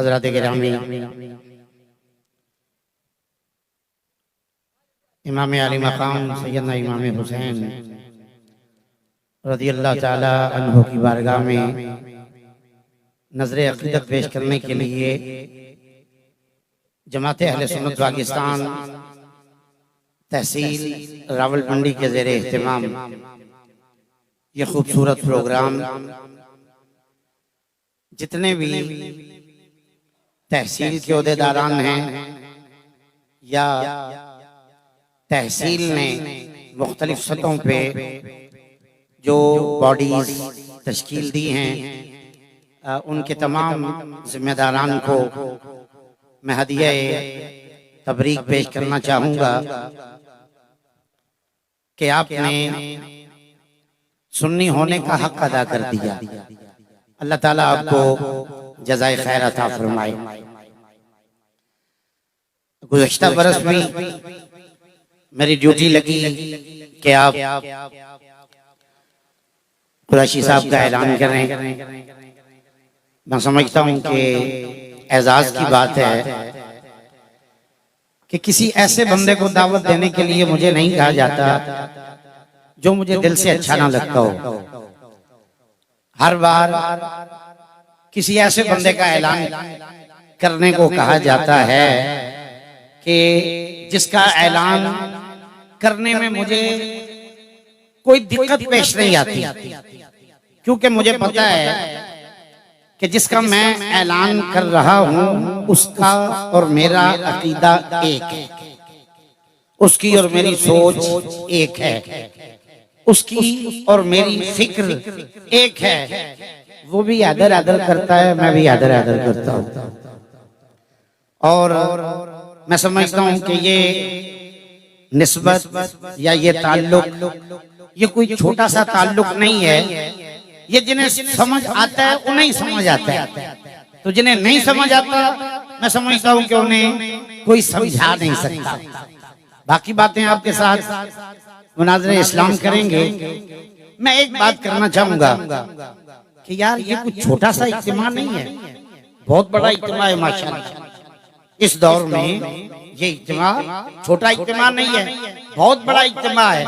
हज़रात गिरामी, इमाम अली मकाम सैयदना इमाम हुसैन रज़ियल्लाहु ताला अन्हु की बारगाह में नज़रे अक़ीदत पेश करने के लिए जमात अहले सुन्नत पाकिस्तान तहसील रावलपिंडी के ज़ेरे एहतिमाम ये खूबसूरत प्रोग्राम जितने भी तहसील के ओहदेदारान हैं या तहसील ने मुख्तलिफ सतहों पे जो बॉडीज तश्कील दी हैं उनके तमाम जिम्मेदारान को मैं हदिया तबरीक पेश करना चाहूँगा कि आपने सुन्नी होने का हक अदा कर दिया। अल्लाह ताला आपको जज़ाए खैर अता फरमाए। गुज़श्ता बरस में मेरी ड्यूटी लगी कि आप कुरैशी साहब का ऐलान करें। मैं समझता हूँ कि एजाज की बात है कि किसी ऐसे बंदे को दावत देने के लिए मुझे नहीं कहा जाता जो मुझे दिल से अच्छा ना लगता हो। हर बार किसी ऐसे बंदे का ऐलान करने को कहा जाता है कि जिसका ऐलान करने में मुझे कोई दिक्कत पेश नहीं आती, क्योंकि मुझे पता है कि जिसका मैं ऐलान कर रहा हूं उसका और मेरा अकीदा एक है, उसकी और मेरी सोच एक है, उसकी और मेरी फिक्र एक है। वो भी आदर आदर करता है, मैं भी आदर आदर करता हूं। और मैं समझता हूं कि ये निस्बत या ये ताल्लुक ये कोई छोटा सा ताल्लुक नहीं है। ये जिन्हें समझ आता है उन्हें ही समझ आता है, तो जिन्हें नहीं समझ आता मैं समझता हूं कि उन्हें कोई समझा नहीं सकता। बाकी बातें आपके साथ मुनाज़रे इस्लाम करेंगे। मैं एक बात करना चाहूंगा कि यार ये कुछ छोटा सा इज्तिमा नहीं है, बहुत बड़ा इज्तिमा है माशाअल्लाह। इस दौर में ये इज्तिमा छोटा इज्तिमा नहीं है, बहुत बड़ा इज्तिमा है।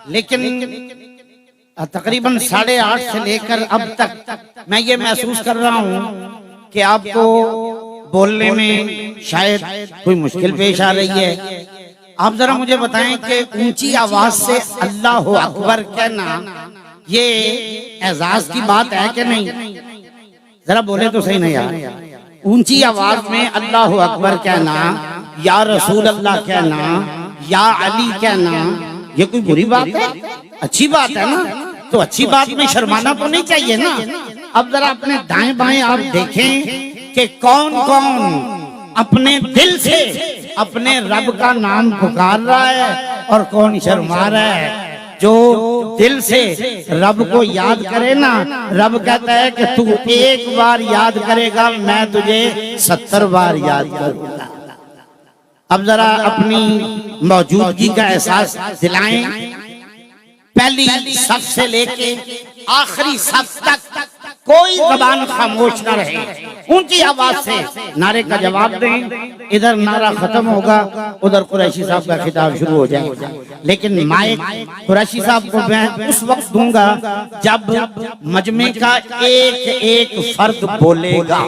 लेकिन तकरीबन 8:30 से लेकर अब तक मैं ये महसूस कर रहा हूँ कि आपको बोलने में शायद कोई मुश्किल पेश आ रही है। आप जरा मुझे बताएं कि ऊंची आवाज से अल्लाह अकबर कहना ये एजाज की बात है कि नहीं? जरा बोले तो सही नहीं यार। ऊंची आवाज में अल्लाह अकबर कहना, या रसूल अल्लाह कहना, या अली कहना, ये कोई बुरी बात है? अच्छी बात है ना? तो अच्छी बात में शर्माना तो नहीं चाहिए ना। अब जरा अपने दाएं बाएं आप देखें कि कौन कौन अपने दिल से अपने रब का नाम पुकार रहा है और कौन शर्मा रहा है। जो दिल से रब को याद करे ना, रब कहता है कि तू एक बार याद करेगा मैं तुझे 70 बार याद करूंगा। अब जरा अपनी मौजूदगी का एहसास दिलाएं। पहली सफ से लेके आखिरी सफ तक कोई जबान खामोश न रहे, ऊंची आवाज से नारे का जवाब दें। इधर नारा खत्म होगा, उधर कुरैशी साहब का खिताब शुरू हो जाएगा। लेकिन माइक कुरैशी साहब को मैं उस वक्त दूंगा जब मजमे का एक एक फर्द बोलेगा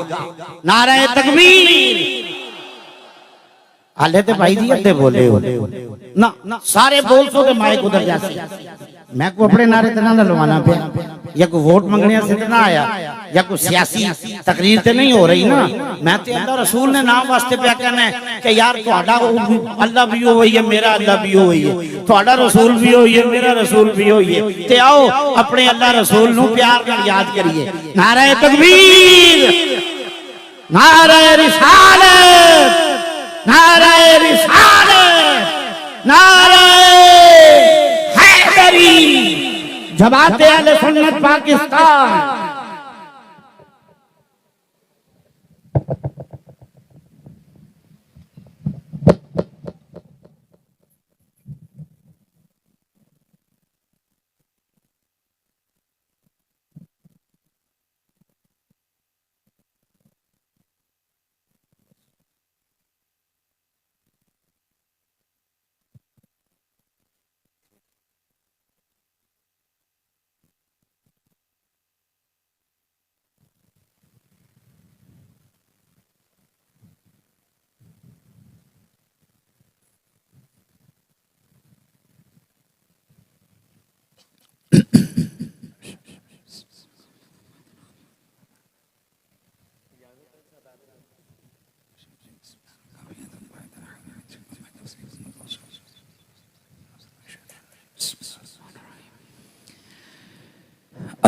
नारे तकबीर। आले ते भाई जी अद्धे बोले हो ना, सारे बोल सो माइक उधर जासे। मैं को अपने नारे तना ललवाना पे या को वोट मंगने से ना आया या कोई सियासी तकरीर ते नहीं हो रही ना। मैं ते अल्लाह रसूल ने नाम वास्ते पे कहना है कि यार ਤੁਹਾਡਾ अल्लाह भी हो है, मेरा अल्लाह भी हो है, ਤੁਹਾਡਾ रसूल भी हो है, मेरा रसूल भी हो है। ते आओ अपने अल्लाह रसूल नु प्यार नाल याद करिए। नारे तकबीर, नारे रिसालत, नारे रिसालत, नारे हैदरी, जमात अहले सुन्नत पाकिस्तान।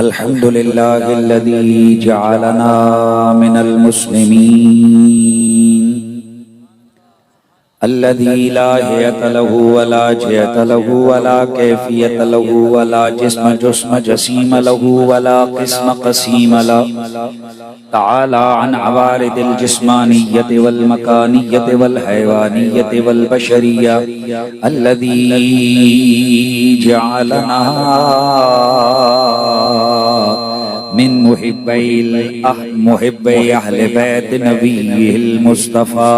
अल्हम्दुलिल्लाहिल्लज़ी जअलना मिनल मुस्लिमीन अल्लज़ी ला हियत लहू वला जियत लहू वला कैफियत लहू वला जिस्म जुस्म जसीम लहू वला क़िस्म क़सीम लहू तआला अन अवारिदिल जिस्मानिय्यति वल मकानिय्यति वल हैवानिय्यति वल बशरिय्या अल्लज़ी जअलना मिन मुहिब्बै अहले बैत नबीहिल मुस्तफ़ा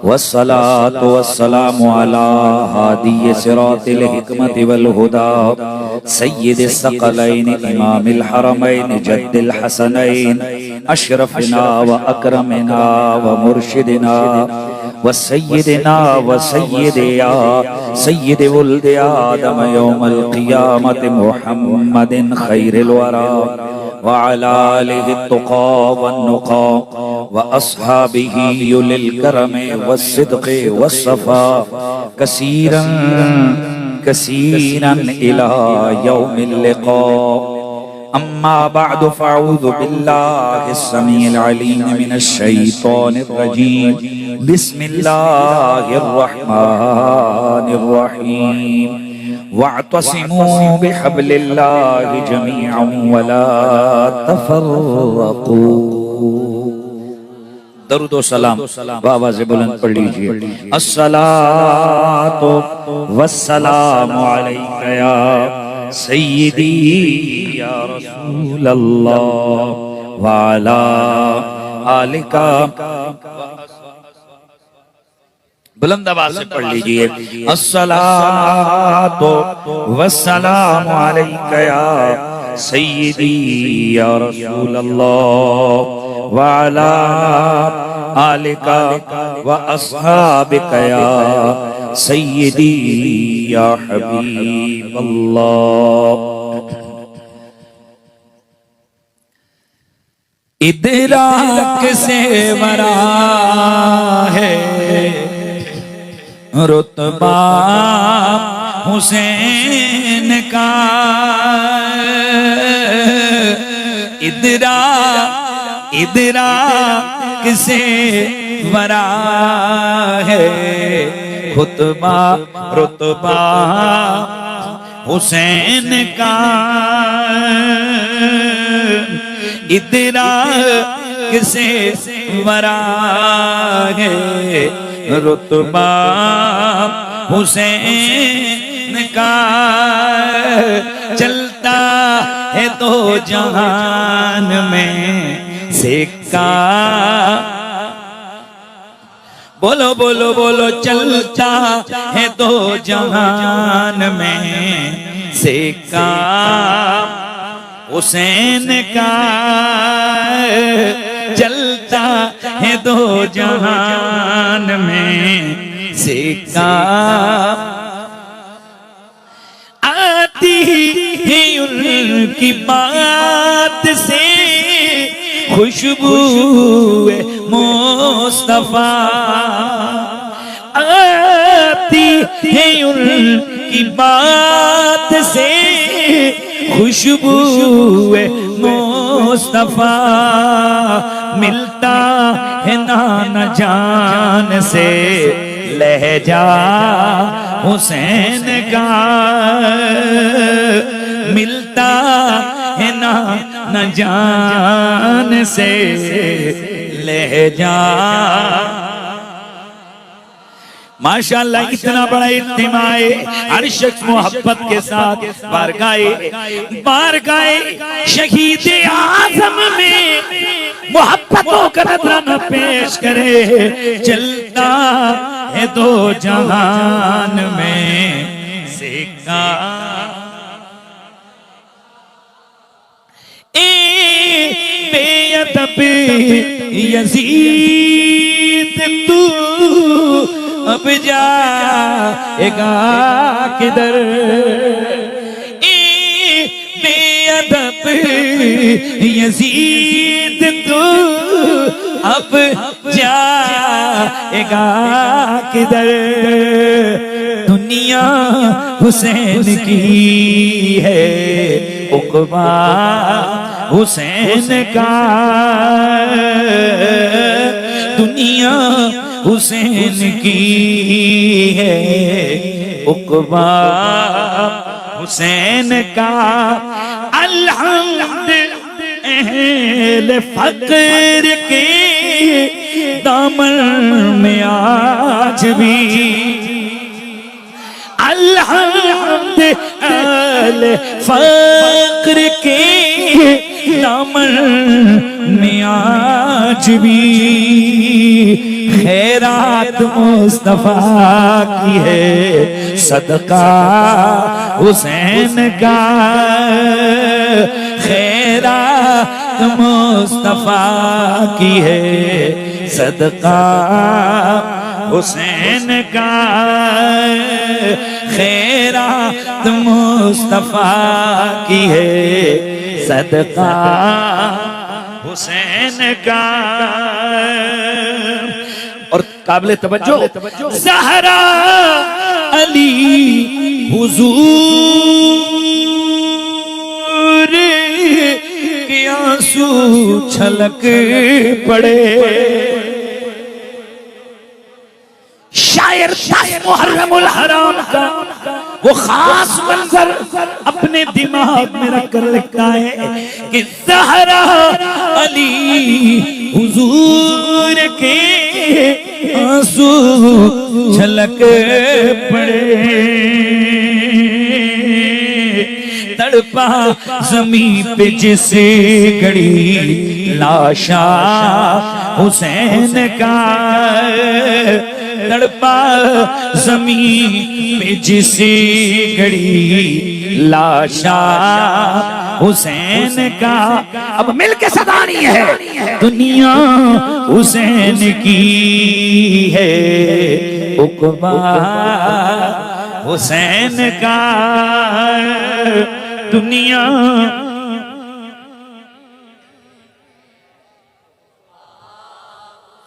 वस्सलातु वस्सलामु अला हादी सिरातिल हिकमति वल हुदा सय्यिदिस सकलैन इमामिल हरमैन जद्दिल हसनैन अशरफना व अकरमना व मुर्शिदना व सय्यिदना व सय्यिदिया सय्यिद वुल्द आदम यौमल क़ियामति मुहम्मदिन खैरिल वरा व अला आलिहि तुक़ा वन नुक़ा व अस्हाबिही युलिल करमे वस्सिद्क़ि वस्सफ़ा कसीरन कसीरन इला यौमिल लिक़ा अम्मा बअद फ़अऊज़ु बिल्लाहिस समीइल अलीम मिनश शैतानिर रजीम बिस्मिल्लाहिर रहमानिर रहीम वअतसिमू बिहब्लिल्लाहि जमीअन वला तफर्रक़ू। दरूद व सलाम बाबा से बुलंद पढ़ लीजिए। अस्सलातु वस्सलामु अलैका या सय्यिदी या रसूल अल्लाह व अला आलिका। बुलंद आवाज से पढ़ लीजिए। अस्सलातु वस्सलामु अलैका या सय्यिदी या रसूल अल्लाह व अला आलिका व अस्हाबिका या सय्यिदी या हबीब अल्लाह। इदराक से वरा है रुतबा हुसैन का, इदराक से वरा है खुतबा रुतबा हुसैन का। इदराक से वरा है रुतबा हुसैन का। चलता है तो जहान में सिक्का, बोलो बोलो बोलो। चलता है तो जहान में सिक्का हुसैन का। चलता है दो जहान में सिक्का। आती है उनकी बात से खुशबू मुस्तफा। आती है उनकी बात से खुशबू मुस्तफा। मिलता है नाना जान से लहजा हुसैन का। मिलता है नाना जान से लहजा। माशाअल्लाह इतना बड़ा इज्तिमाए हर शख्स मोहब्बत के साथ बारगाए शहीद आज़म में मोहब्बतों का नजराना पेश करे। चलता है दो जहान में सिक्का। ए बेअदब यज़ीद तू अब जाएगा किधर। बेअदब यजीद तू अब जाएगा किधर, दुनिया हुसैन की है, उक़बा हुसैन का, दुनिया हुसैन की है, उक़बा हुसैन का। अल्हम्द अहले फ़क्र के दामन में आज भी, अल्हम्द अहले फ़क्र के दामन में आज भी, खैरात मुस्तफा की है, सदका हुसैन का, खैरात मुस्तफा की है, सदका हुसैन का, खैरात मुस्तफा की है, सदका हुसैन का। और काबिल तवज्जो ज़हरा अली हुजूर के आंसू छलक पड़े। शायर मुहर्रमुल हराम का वो खास मंजर अपने दिमाग में रख कर लिखता है कि ज़हरा अली हुजूर के आंसू छलक पड़े, तड़पा ज़मीन पे जिस घड़ी लाशा हुसैन का, तड़पा ज़मीन पे जिस घड़ी लाशा हुसैन का। अब मिल के सदानी है, दुनिया हुसैन की है, उक़बा हुसैन का, दुनिया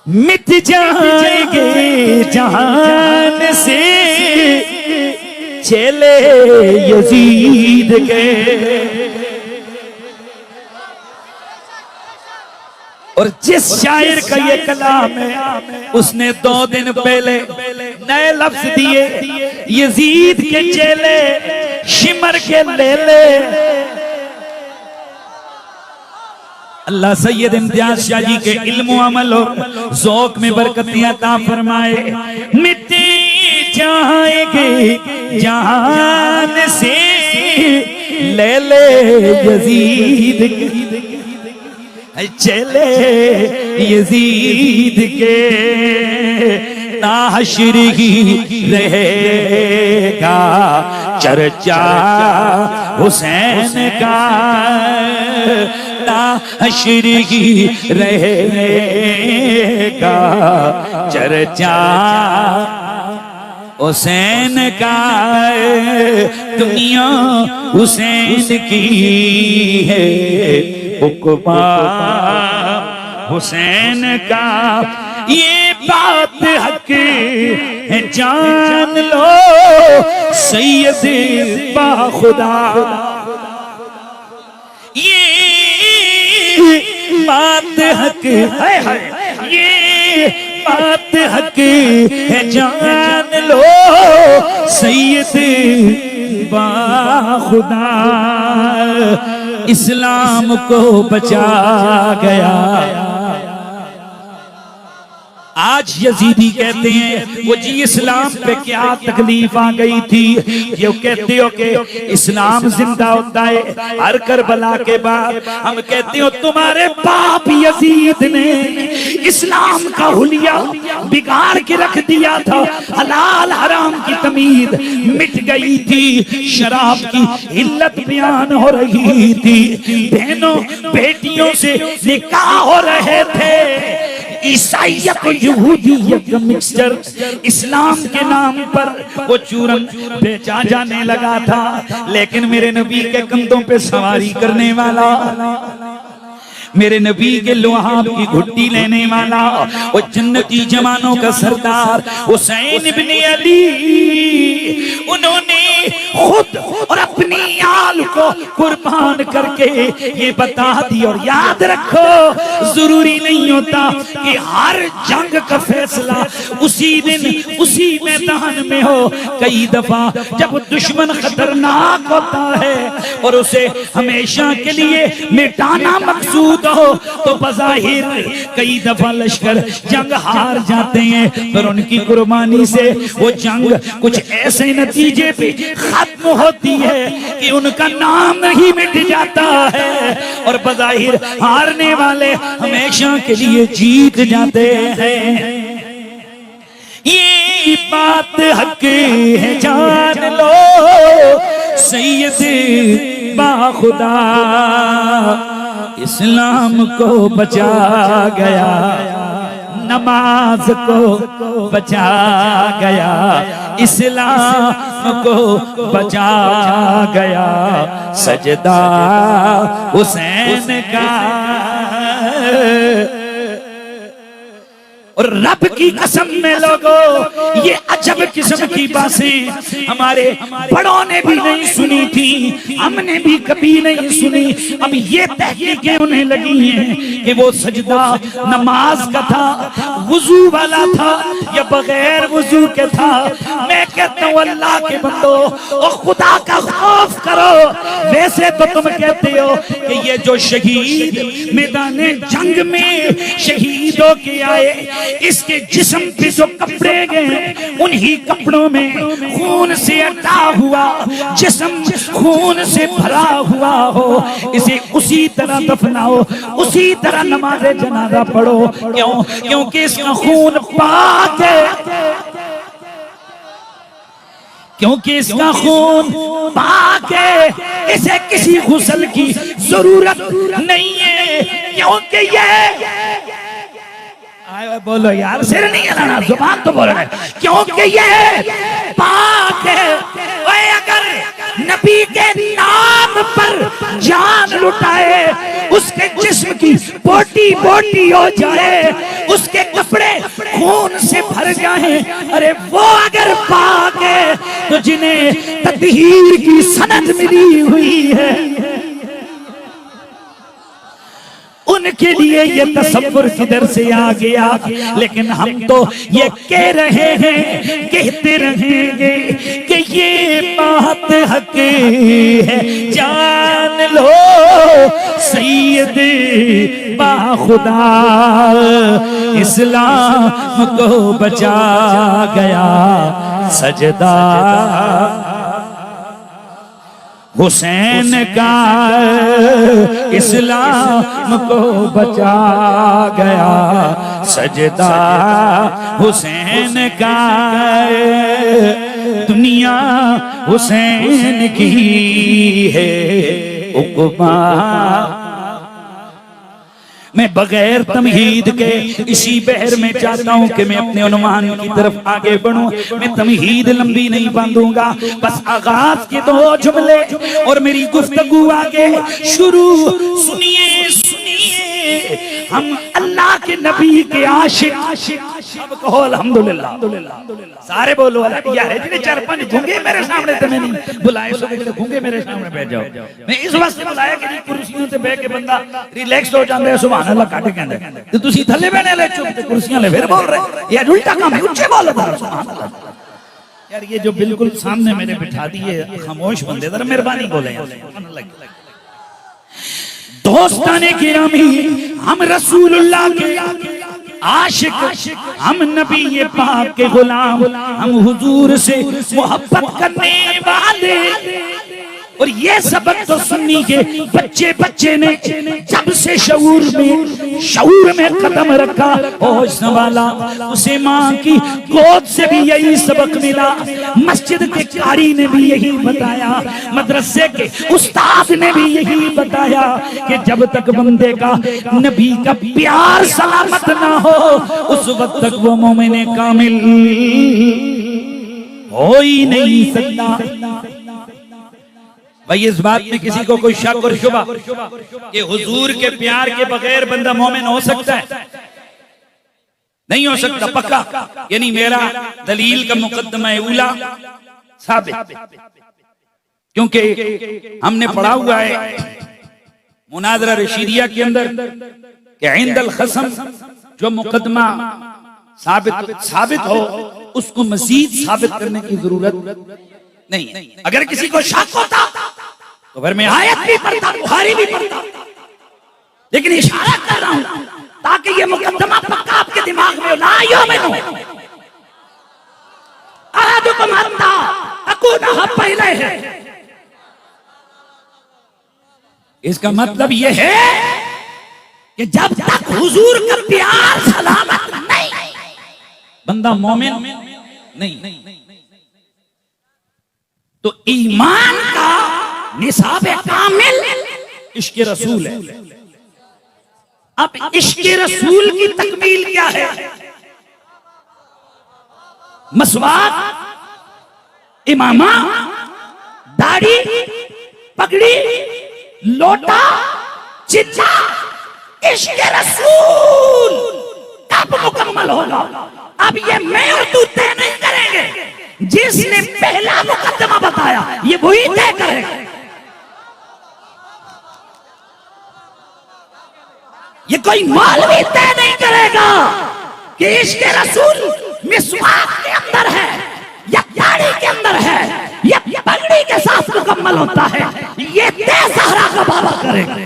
मिट जाएंगे जहान से चेले यजीद के। और जिस शायर का ये कलाम है उसने 2 दिन पहले नए लफ्ज दिए, यजीद के चेले, शिमर के लेले। अल्लाह सैयद इम्तियाज शाह जी के इल्म अमल और ज़ौक़ में बरकतियां अता फरमाए। मिट जाएंगे जहान से लेले यजीद के, चले यजीद के, ना हश्र ही रहेगा चर्चा हुसैन का, ना हश्र ही रहेगा चर्चा हुसैन का, दुनिया हुसैन की है, उक़बा हुसैन का। ये बात हक है जान लो सैयद बाखुदा, ये बात हक है, ये बात हक है जान लो सैयद बाखुदा, इस्लाम को बचा गया। आज यजीदी कहते हैं वो जी इस्लाम पे क्या तकलीफ आ गई थी, ये कहते हो कि इस्लाम जिंदा होता है हर करबला के बाद। हम कहते हो तुम्हारे बाप यजीद ने इस्लाम का हुलिया बिगाड़ के रख दिया था, हलाल हराम की तमीज मिट गई थी, शराब की इल्लत बयान हो रही थी, बहनों बेटियों से निकाह हो रहे थे, ईसाइयत और यहूदियत का मिक्सचर इस्लाम के नाम पर वो चूरन बेचा जाने लगा था। लेकिन मेरे नबी के कंधों पे सवारी करने वाला, मेरे नबी के लुहाब की घुट्टी लेने वाला, वो जन्नती जवानों का सरदार हुसैन इब्ने अली, उन्होंने खुद और अपनी आल को कुर्बान करके ये बता दी। और याद रखो, जरूरी नहीं होता कि हर जंग का फैसला उसी दिन उसी मैदान में हो। कई दफा जब दुश्मन खतरनाक होता है और उसे हमेशा के लिए मिटाना मकसूद हो, तो बज़ाहिर कई दफा लश्कर जंग हार जाते हैं, पर उनकी कुर्बानी से वो जंग कुछ ऐसे नतीजे पे खत्म होती है कि उनका नाम ही मिट जाता है, और बज़ाहिर हारने वाले हमेशा के लिए जीत जाते हैं। ये बात हक है, जान लो सैयद बाखुदा इस्लाम को बचा गया, नमाज को बचा गया, इस्लाम को बचा गया, सजदा हुसैन का। और रब की कसम में लोगों, ये अजब किस्म की बातें हमारे बड़ों ने भी नहीं सुनी थी, हमने भी कभी नहीं सुनी। अब ये तहकीकें उन्हें लगी हैं कि वो सजदा नमाज का था, वुजू वाला था या बगैर वुजू के था। मैं कहता हूँ अल्लाह के बंदो, और खुदा का खौफ करो। वैसे तो तुम कहते हो कि ये जो शहीद मैदाने जंग में शहीद हो के आए, इसके जिस्म पे जो कपड़े गए, उन्हीं कपड़ों में खून से अटा हुआ जिस्म खून से भरा हुआ हो, इसे उसी तरह दफनाओ, उसी तरह नमाज़े जनाजा पढ़ो। क्यों? क्योंकि इसका खून पाक है, क्योंकि इसका खून पाक है, इसे किसी गुस्ल की जरूरत नहीं है। क्योंकि ये बोलो यार, सिर नहीं हिलाना, जुबान तो बोल रहा है। क्योंकि ये पाक है। अगर नबी के नाम पर जान लुटाए, उसके जिस्म की बोटी बोटी हो जाए, उसके कपड़े खून से भर जाए, अरे वो अगर पाक है, तो जिन्हें तत्हीर की सनद मिली हुई है, उनके लिए ये तसव्वुर किधर से आ गया। लेकिन हम तो ये कह रहे हैं, कहते रहेंगे कि ये बात हक है, जान लो सैयद बाखुदा इस्लाम को बचा गया, सजदा हुसैन का इस्लाम को बचा गया, सजदा हुसैन का। दुनिया हुसैन की है उक़बा। मैं बगैर तमहीद के इसी बहर में चाहता हूं कि मैं अपने उन्वान की तरफ आगे बढ़ूं। मैं तमहीद लंबी नहीं बांधूंगा, बस आगाज के दो जुमले और मेरी गुफ्तगू आगे शुरू। सुनिए सुनिए, हम अल्लाह के नबी के आशिक। अब कहो अल्हम्दुलिल्लाह, सारे बोलो यार। जिन्हें 4-5 घूंगे मेरे सामने तो मैं नहीं बुलाए, तो घूंगे मेरे सामने बैठ जाओ। मैं इस वास्ते बुलाया कि कुर्सियों से बैठ के बंदा रिलैक्स हो जाता है। सुभान अल्लाह काटे कहंदे ते तुसी थल्ले बैठे ले, चुप ते कुर्सियां ले फिर बोल रहे। ये उल्टा काम है, ऊंचे बोलो सुभान अल्लाह। यार ये जो बिल्कुल सामने मेरे बिठा दिए खामोश बंदे, जरा मेहरबानी बोले यार, सुभान अल्लाह। दोस्ताने गिरामी, हम रसूलुल्लाह के आशिक, हम नबी पाक के गुलाम, हम हुजूर से मोहब्बत करने वाले, और ये सबक तो सुन्नी के बच्चे ने जब से शऊर में कदम रखा, होश संभाला, उसे माँ की गोद से भी यही सबक मिला, मस्जिद के कारी ने भी यही बताया, मदरसे के उस्ताद ने भी यही बताया कि जब तक बंदे का नबी का प्यार सलामत ना हो उस वक्त तक वो मोमिन कामिल हो ही नहीं सकता। भाई इस बात में किसी को कोई शक और शुबा कि हुजूर के प्यार के बगैर बंदा मोमिन हो सकता है? नहीं हो सकता, पक्का। यानी मेरा दलील का मुकद्दमा उला साबित, क्योंकि हमने पढ़ा हुआ है मुनाजरा रशीदिया के अंदर कि इंदल खसम जो मुकद्दमा साबित हो उसको मजीद साबित करने की जरूरत नहीं। अगर किसी को शक होता तो फिर मैं आयत भी पढ़ता, बुखारी भी पढ़ता, लेकिन इशारा कर रहा हूं ताकि ये मुकद्दमा पक्का आपके दिमाग में ला युमिनु अहदुकुम हत्ता अकूना हब्बा इलैहि। इसका मतलब ये है कि जब तक हुजूर का प्यार सलामत नहीं बंदा मोमिन नहीं। तो ईमान का निसाब कामिल इश्क रसूल है। अब इश्क रसूल की तकमील क्या है? मसवाक, इमामा, दाढ़ी, पगड़ी, लोटा, चिल्ला, इश्क रसूल कब मुकम्मल होगा? अब ये मैं और तू तय नहीं करेंगे, जिसने पहला मुकद्दमा बताया ये वही तय करेगा। ये कोई मौलवी तय नहीं करेगा कि इश्क रसूल मिसवाक के अंदर है या दाढ़ी के अंदर है या पगड़ी के साथ मुकम्मल होता है। ये तय सहरा का बाबा करेगा,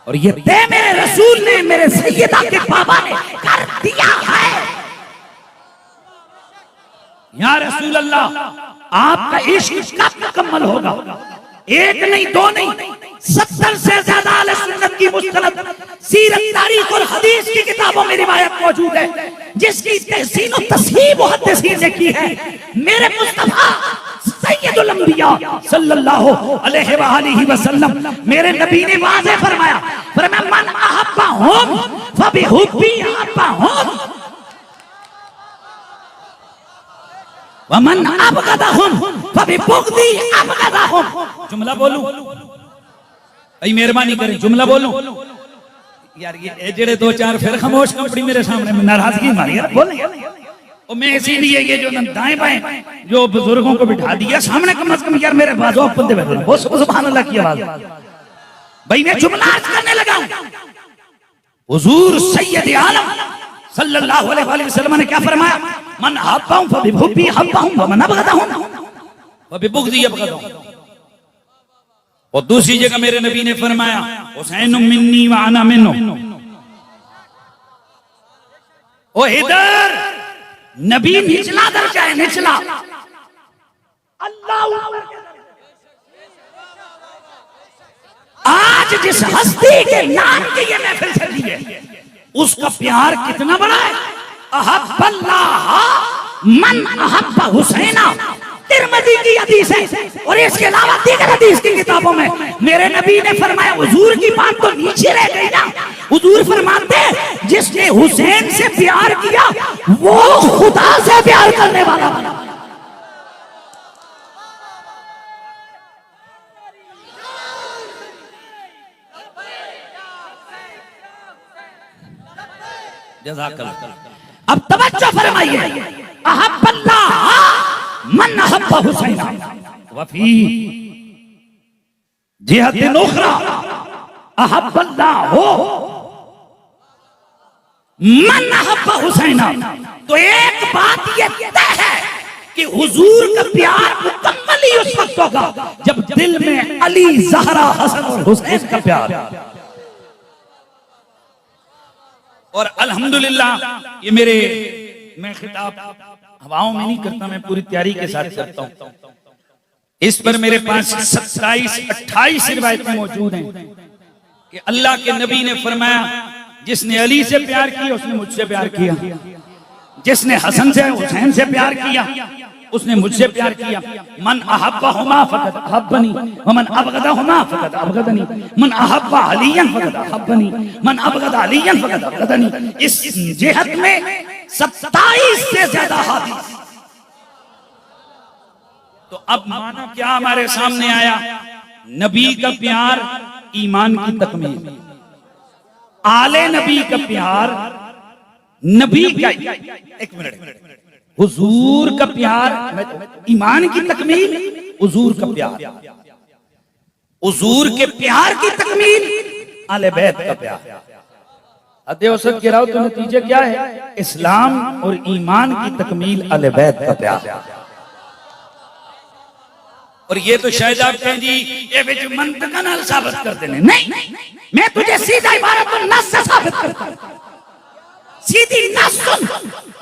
और ये तय मेरे रसूल ने, मेरे सैयदा के बाबा ने कर दिया है। या रसूल अल्लाह, आपका इश्क कब मुकम्मल होगा? एक नहीं, दो नहीं, 70 से ज्यादा अहले सुन्नत की मुस्तनद सीरत, तारीख और हदीस की किताबों में रिवायत मौजूद है, जिसकी तहसीन और तस्हीह मुहद्दिसीन ने की है। मेरे मुस्तफा सैयदुल अंबिया सल्लल्लाहु अलैहि वसल्लम, मेरे नबी ने वाज़ेह फरमाया, मन अहब्बहुम फबिहुब्बी अहब्बहुम वमन अबगदहुम फबिबुग़दी अबगदहुम। जुमला बोलूं? भाई मेहरबानी करें, जुमला बोलूं? यार ये जेड़े दो चार फिर खामोश कंपनी मेरे सामने में नाराजगी मारी है, बोलेंगे। और मैं इसीलिए ये जो दाएं बाएं जो बुजुर्गों को बिठा दिया सामने, कम से कम यार मेरे बाजू बंदे बैठे, बहुत सुभान अल्लाह की आवाज। भाई मैं जुमला अर्ज करने लगा हूं। हुजूर सैयद आलम सल्लल्लाहु अलैहि वसल्लम ने क्या फरमाया? मन अहब्बहुम फबिहुब्बी अहब्बहुम व मन अबगदहुम फबिबुग़दी अबगदहुम। और दूसरी जगह मेरे नबी ने फरमाया, हुसैन मिन्नी व अना मिन्हु। ओ इधर नबी निचला दर्जा है, निचला। अल्लाह आज जिस हस्ती के नाम की ये महफिल चली है उसका प्यार कितना बड़ा है। अहब्बल्लाह मन अहब्ब हुसैना, तिरमिज़ी की हदीस है, और इसके अलावा दीगर हदीस की किताबों में मेरे नबी ने फरमाया, हुजूर की बात तो नीचे रह गई ना, हुजूर फरमाते जिसने हुसैन से प्यार किया वो खुदा से प्यार करने वाला बना। जज़ाकल्लाह। अब तवज्जो फरमाइए, अहब्बल्लाह मन अहब्ब हुसैना वफी जिहतिन उखरा अहब्बल्लाह मन अहब्ब हुसैना। तो एक बात ये तय है कि हुजूर का प्यार मुकम्मल ही उस वक्त होगा जब दिल में अली, ज़हरा, हसन और हुसैन का प्यार। और अल्हम्दुलिल्लाह ये मैं खिताब हवाओं में नहीं करता, मैं पूरी तैयारी के साथ करता हूँ। इस पर मेरे पास 27-28 रिवायतें मौजूद हैं कि अल्लाह के नबी ने फरमाया, जिसने अली से प्यार किया उसने मुझसे प्यार किया, जिसने हसन से हुसैन से प्यार किया उसने मुझसे प्यार किया। मन अहब्बहुमा फकद अहब्बनी व मन अबगदहुमा फकद अबगदनी, मन अहब्बा अलियन फकद अहब्बनी मन अबगद अलियन फकद अबगदनी। इस जिहत में 27 से ज्यादा हादीस। तो अब माना क्या हमारे सामने आया, नबी का प्यार ईमान की तकमील, आले नबी का प्यार नबी का, एक मिनट, हुजूर का प्यार ईमान की तकमील, हुजूर का प्यार, हुजूर के प्यार की तकमील, आले बैत का प्यार। अदे औसत गिराओ तो नतीजे क्या है? इस्लाम और ईमान की तकमील, आले बैत का प्यार। और ये तो शायद आप कहें जी ये बिच मंतकन नाल साबित कर देने, नहीं, मैं तुझे सीधा इबारत और नस से साबित करता हूं। सीधी नस सुन,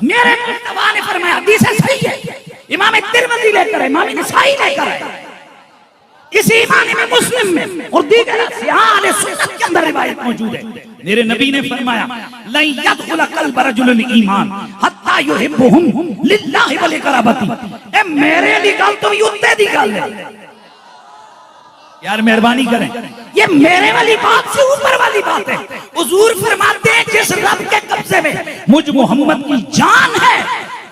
मेरे मुस्तफा ने फरमाया, हदीस सही है, इमाम तिरमिज़ी लेकर है, इमाम नसाई लेकर है, इसी इमाम में मुस्लिम में और दीगर अहले सुन्नत के अंदर रिवायत मौजूद है। मेरे नबी ने फरमाया, ला यदखुल कल्ब रजुल ईमान हत्ता युहिब्बुहुम लिल्लाहि व लिकराबती। ए मेरे ली गल तो युत्ते दी गल है यार, मेहरबानी करें, ये मेरे वाली बात से ऊपर वाली बात है। हुजूर फरमाते हैं, जिस रब के कब्जे में मुझ मोहम्मद की जान है,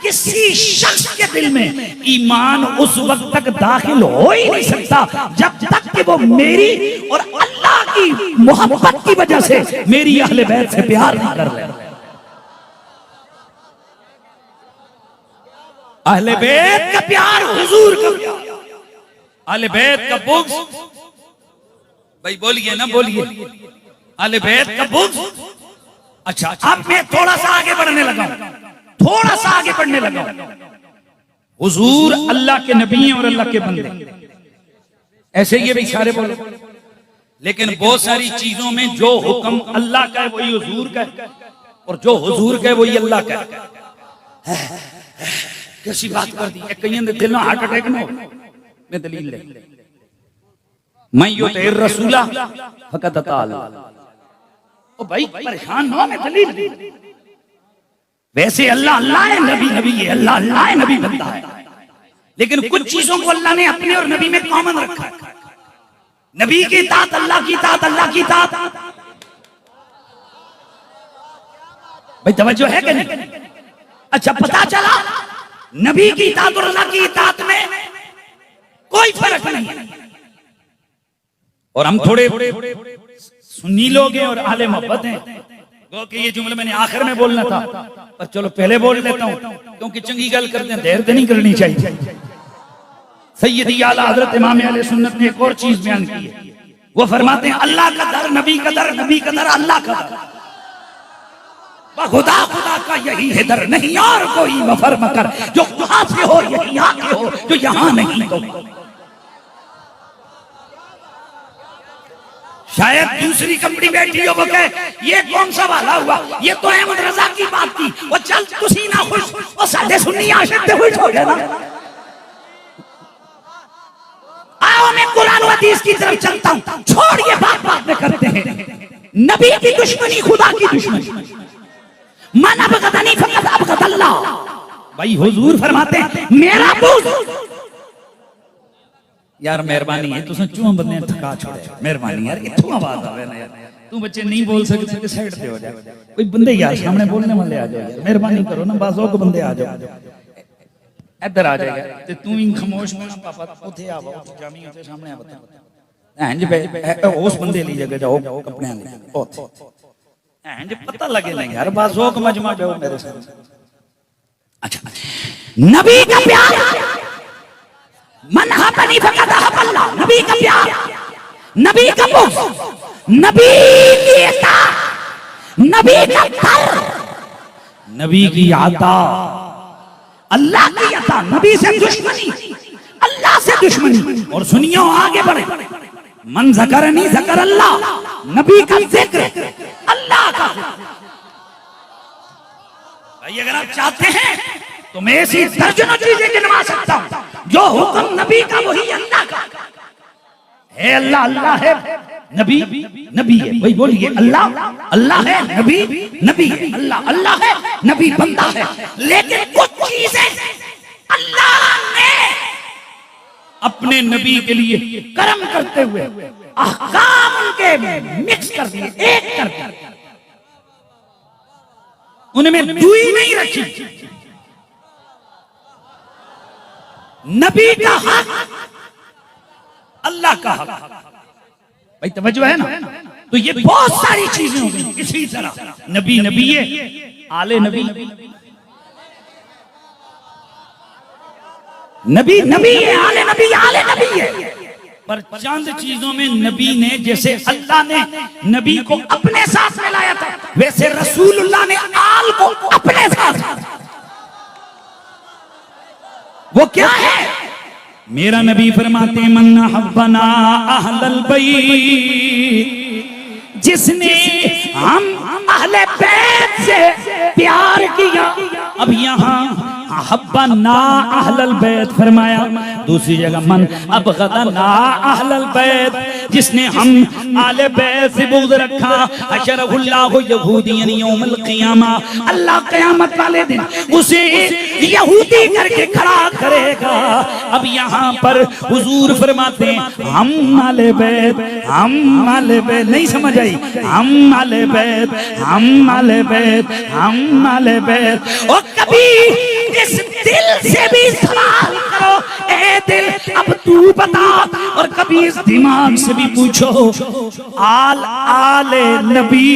किसी शख्स के दिल में ईमान उस वक्त तक दाखिल हो ही नहीं सकता जब तक कि वो मेरी और अल्लाह की मोहब्बत की वजह से मेरी अहले बैत से प्यार नहीं कर ले। अहले बैत का प्यार, हुजूर का प्यार, अहले बैत का बुग़्ज़, भाई बोलिए ना बोलिए, अहले बैत का बुग़्ज़। अच्छा, अब मैं थोड़ा सा आगे बढ़ने लगा, थोड़ा सा आगे बढ़ने लगा। हुजूर अल्लाह के नबी हैं और अल्लाह के बंदे, ऐसे ये भी सारे बोले, लेकिन बहुत सारी चीजों में जो हुक्म अल्लाह का है वही हुजूर का है, और जो हुजूर का है वही अल्लाह का है। कैसी बात कर दी, कहीं दिल में हार्ट अटैक ना हो। मैं दलील ले, मैं युतीर रसूला फकद अता अल्लाह। ओ भाई परेशान ना हो, मैं दलील दी। वैसे अल्लाह अल्लाह है, नबी नबी है, अल्लाह अल्लाह है, नबी बनता है, लेकिन कुछ चीजों को अल्लाह ने अपने और नबी में कॉमन रखा है। नबी की इताअत, अल्लाह की इताअत, अल्लाह की इताअत। भाई तवज्जो है कि नहीं? अच्छा, पता चला नबी की इताअत और अल्लाह की इताअत में कोई फर्क नहीं है। और हम थोड़े सुन्नी लोग हैं और आले मोहब्बत हैं, कि ये जुमला मैंने आखिर में बोलना था, पर चलो पहले बोल लेता हूं, क्योंकि चंगी गल करते हैं, देर नहीं करनी चाहिए। सैयदी आला हजरत इमाम अहले सुन्नत ने एक और चीज बयान की है, वो फरमाते हैं, अल्लाह का दर, नबी का दर, नबी का दर, अल्लाह का दर, खुदा खुदा का यही है दर, नहीं और कोई वफर मकर, जो वहां से हो यही यहाँ के हो, जो यहाँ नहीं तो। शायद दूसरी कंपनी बैठी हो, वो कहे ये कौन सा वाला हुआ, ये तो अहमद रजा की बात थी, वो चल तुसी ना खुश, वो सादे सुन्नी आशिक ते खुश हो गए ना। आओ मैं कुरान और हदीस की तरफ चलता हूं, छोड़िए बात बात में करते हैं। नबी की दुश्मनी खुदा की दुश्मनी, मन अबगदनी फकद अबगद अल्लाह। भाई हुजूर फरमाते हैं, मेरा बुग़्ज़, यार मेहरबानी है, तुम चूहा बंदे थका छोड़े, मेहरबानी यार, इथों आवाज आवे ना यार, तू बच्चे नहीं बोल सकते तो साइड पे हो जा, कोई बंदे यार सामने बोलने वाले आ जाओ यार, मेहरबानी करो ना, बस ओ बंदे आ जाओ, इधर आ जाएगा ते तू ही खामोश होना, पापा उठे आओ, जामी उठे सामने आ, बता इंज पे उस बंदे ली जगह जाओ, कपड़े ले ओथे इंज पता लगे नहीं यार, बस ओ मजमा जाओ मेरे साथ। अच्छा, नबी का प्यार, मन हबनी फकद अल्लाह, नबी का प्यार, नबी का बुग़्ज़, नबी की इताअत, नबी का दर, नबी की अता, अल्लाह की अता, नबी से दुश्मनी, अल्लाह से दुश्मनी। और सुनियो आगे बढ़े, मन ज़करनी ज़कर अल्लाह, नबी का जिक्र, अल्लाह का। भाई अगर आप चाहते हैं तो मैं ऐसी दर्जनों चीजें गिनवा सकता हूं, जो हुक्म नबी का वही अल्लाह का है। अल्लाह अल्लाह है, नबी नबी है। वही बोलिए, अल्लाह अल्लाह है, नबी नबी है। अल्लाह अल्लाह है, नबी बंदा है। लेकिन कुछ चीजें अल्लाह ने अपने नबी के लिए कर्म करते हुए अहकाम उनके मिक्स कर दिए, एक कर दिए, उनमें दुई नहीं रखी। नबी का हक, अल्लाह का हक। भाई तवज्जो है ना? तो ये बहुत सारी चीजें हो गई। इसी तरह नबी नबी है, आले नबी नबी नबी है, आले नबी है। पर चंद चीजों में नबी ने, जैसे अल्लाह ने नबी को अपने साथ मिलाया था, वैसे रसूलुल्लाह ने आल को अपने साथ। वो क्या है? मेरा नबी फरमाते मन हब्बना अहलल बैत, जिसने हम अहले बैत से प्यार किया। अब यहाँ हब्बना अहलल बैत फरमाया, दूसरी जगह मन अबगदना अहलल बैत, जिसने हम आले बैत से बुग़्ज़ रखा। अशरहुल्लाहु यहूदियन यौमल क़ियामा, अल्लाह क़यामत वाले दिन उसे यहूदी करके खड़ा करेगा। अब यहाँ पर हुजूर फरमाते हैं हम आले बैत, हम आले बैत। नहीं समझ आई? हम आले बैत, हम आले बैत, हम आले बैत। और कभी इस दिल से भी सवाल करो, ए दिल अब तू बता, और कभी इस दिमाग से भी पूछो। आले नबी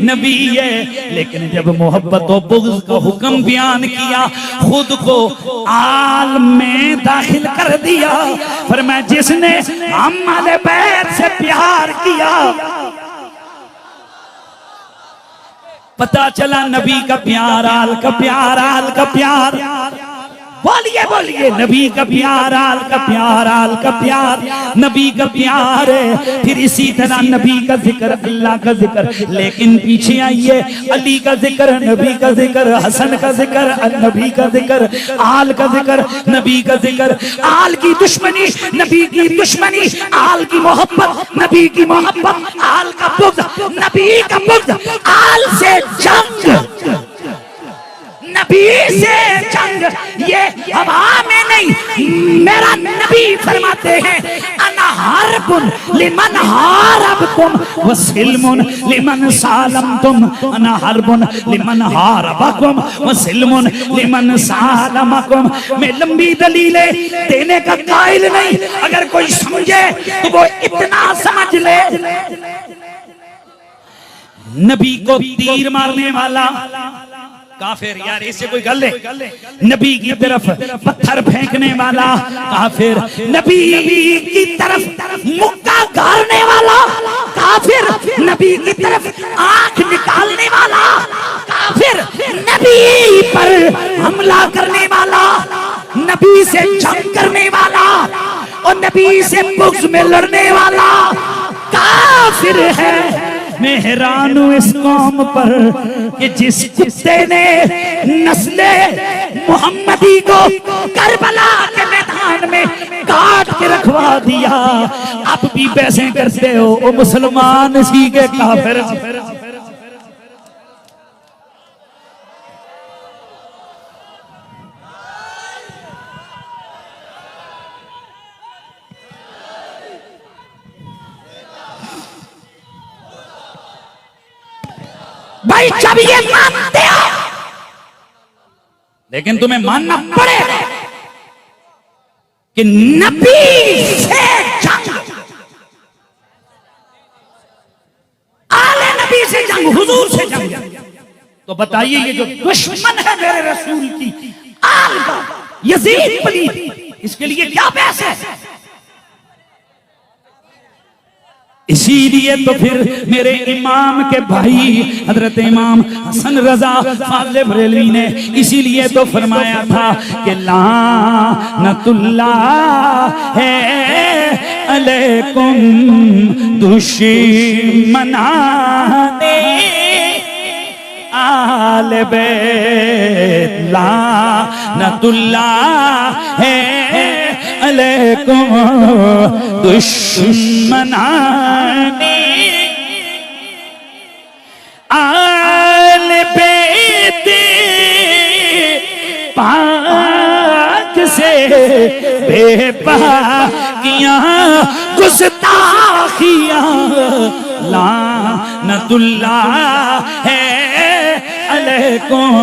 नबी है, लेकिन जब मोहब्बत और बुग़्ज़ का हुक्म बयान किया, खुद को आल में दाखिल कर दिया। फरमाया जिसने हम आले बैत से प्यार किया, पता चला नबी का प्यार, आल का प्यार, आल का प्यार। बोलिए बोलिए, नबी का प्यार, आल का प्यार, आल का प्यार, नबी का प्यार है। फिर इसी तरह नबी का जिक्र, अल्लाह का जिक्र, लेकिन पीछे आइए, अली का जिक्र, नबी का जिक्र, हसन का जिक्र, नबी का जिक्र, आल का जिक्र, नबी का जिक्र, आल की दुश्मनी, नबी की दुश्मनी, आल की मोहब्बत, नबी की मोहब्बत, आल का बुग़्ज़, नबी का बुग़्ज़, आल से जंग, नबी से जंग। ये हवा में नहीं, मेरा नबी फरमाते हैं अना हर्बुन लिमन हारबकुम व सिल्मुन लिमन सालमतुम, अना हर्बुन लिमन हारबकुम व सिल्मुन लिमन सालमकुम। मैं लंबी दलीलें देने का कायल नहीं, अगर कोई समझे तो वो इतना समझ ले। नबी को तीर मारने वाला काफिर, यार इससे कोई गल है? नबी की तरफ पत्थर फेंकने वाला काफिर, नबी की तरफ मुक्का गाड़ने वाला काफिर, नबी की तरफ आंख निकालने वाला काफिर, नबी पर हमला करने वाला, नबी से जंग करने वाला और नबी से बुग़्ज़ में लड़ने वाला काफिर है। मैं हैरान हूं इस कौम पर कि जिस कुत्ते ने नस्ले मोहम्मदी को करबला के मैदान में काट के रखवा दिया, अब भी वैसे करते हो। ओ मुसलमान सी के काफिर। भाई जब ये मानते हो, लेकिन तुम्हें मानना पड़ेगा कि नबी से जंग, आले नबी से जंग, हुजूर से जंग। तो बताइए ये जो दुश्मन है मेरे रसूल की, आल का यजीद पलीद, इसके लिए क्या बहस है? इसीलिए तो फिर मेरे इमाम के भाई हजरत इमाम हसन रजा फाज़िल बरेलवी ने इसीलिए तो फरमाया था कि लानतुल्लाह है अलैकुम दुश्मनाने आले बैत, लानतुल्लाह है अलैकुम दुश्मनाने आल बेते पाक से बेपाकियां गुस्ताखियां लानतुल्लाह है अलैकुम।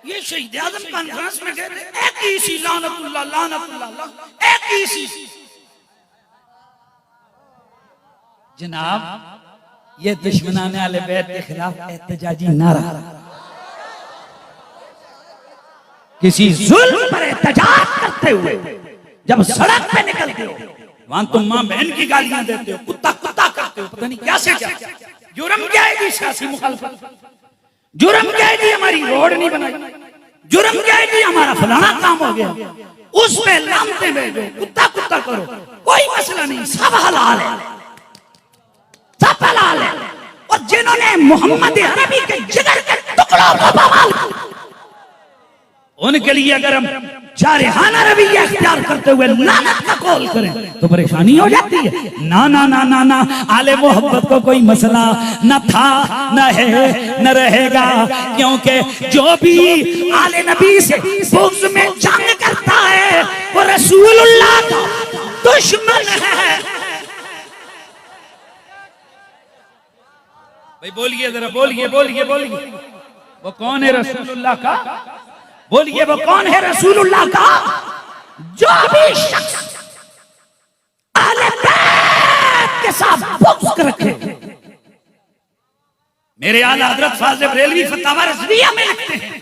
ये शहीद आज़म कॉन्फ्रेंस में कहते एक ही सी लानतुल्लाह लानतुल्लाह एक ही सी। जनाब ये दुश्मनाने आले बैत के खिलाफ एहतजाजी नारा, किसी जुल्म पर एहतजाज करते हुए जब सड़क पे निकलते हो वहां तुम मां बहन की गालियां देते हो, कुत्ता कुत्ता करते हो, पता नहीं क्या से क्या। जुर्म क्या है जी सियासी मुखालफत, जुर्म क्या है जी हमारी रोड नहीं बनाई, जुर्म क्या है जी हमारा फलाना काम हो गया, उस पे लानते भेजो, कुत्ता कुत्ता करो, कोई मसला नहीं, सब हलाल है, सब हलाल है। और जिन्होंने मोहम्मद अरबी के जिगर के टुकड़ों को बवाल उनके लिए अगर हम जारहाना रवैया इख्तियार करते हुए लानत का कौल करें तो परेशानी हो जाती है। ना ना ना ना ना, आले मोहब्बत को कोई मसला न था न है न रहेगा, क्योंकि जो भी आले नबी से बुग़्ज़ में जंग करता है वो रसूलुल्लाह का दुश्मन है। भाई बोलिए जरा, बोलिए बोलिए बोलिए, वो कौन है रसूलुल्लाह का? बोलिए वो कौन है रसूलुल्लाह का? जो भी शख्स अहले बैत के साथ बुग़्ज़ रखे। मेरे आला हज़रत फाज़िल बरेलवी फतावा रज़विया में लिखते हैं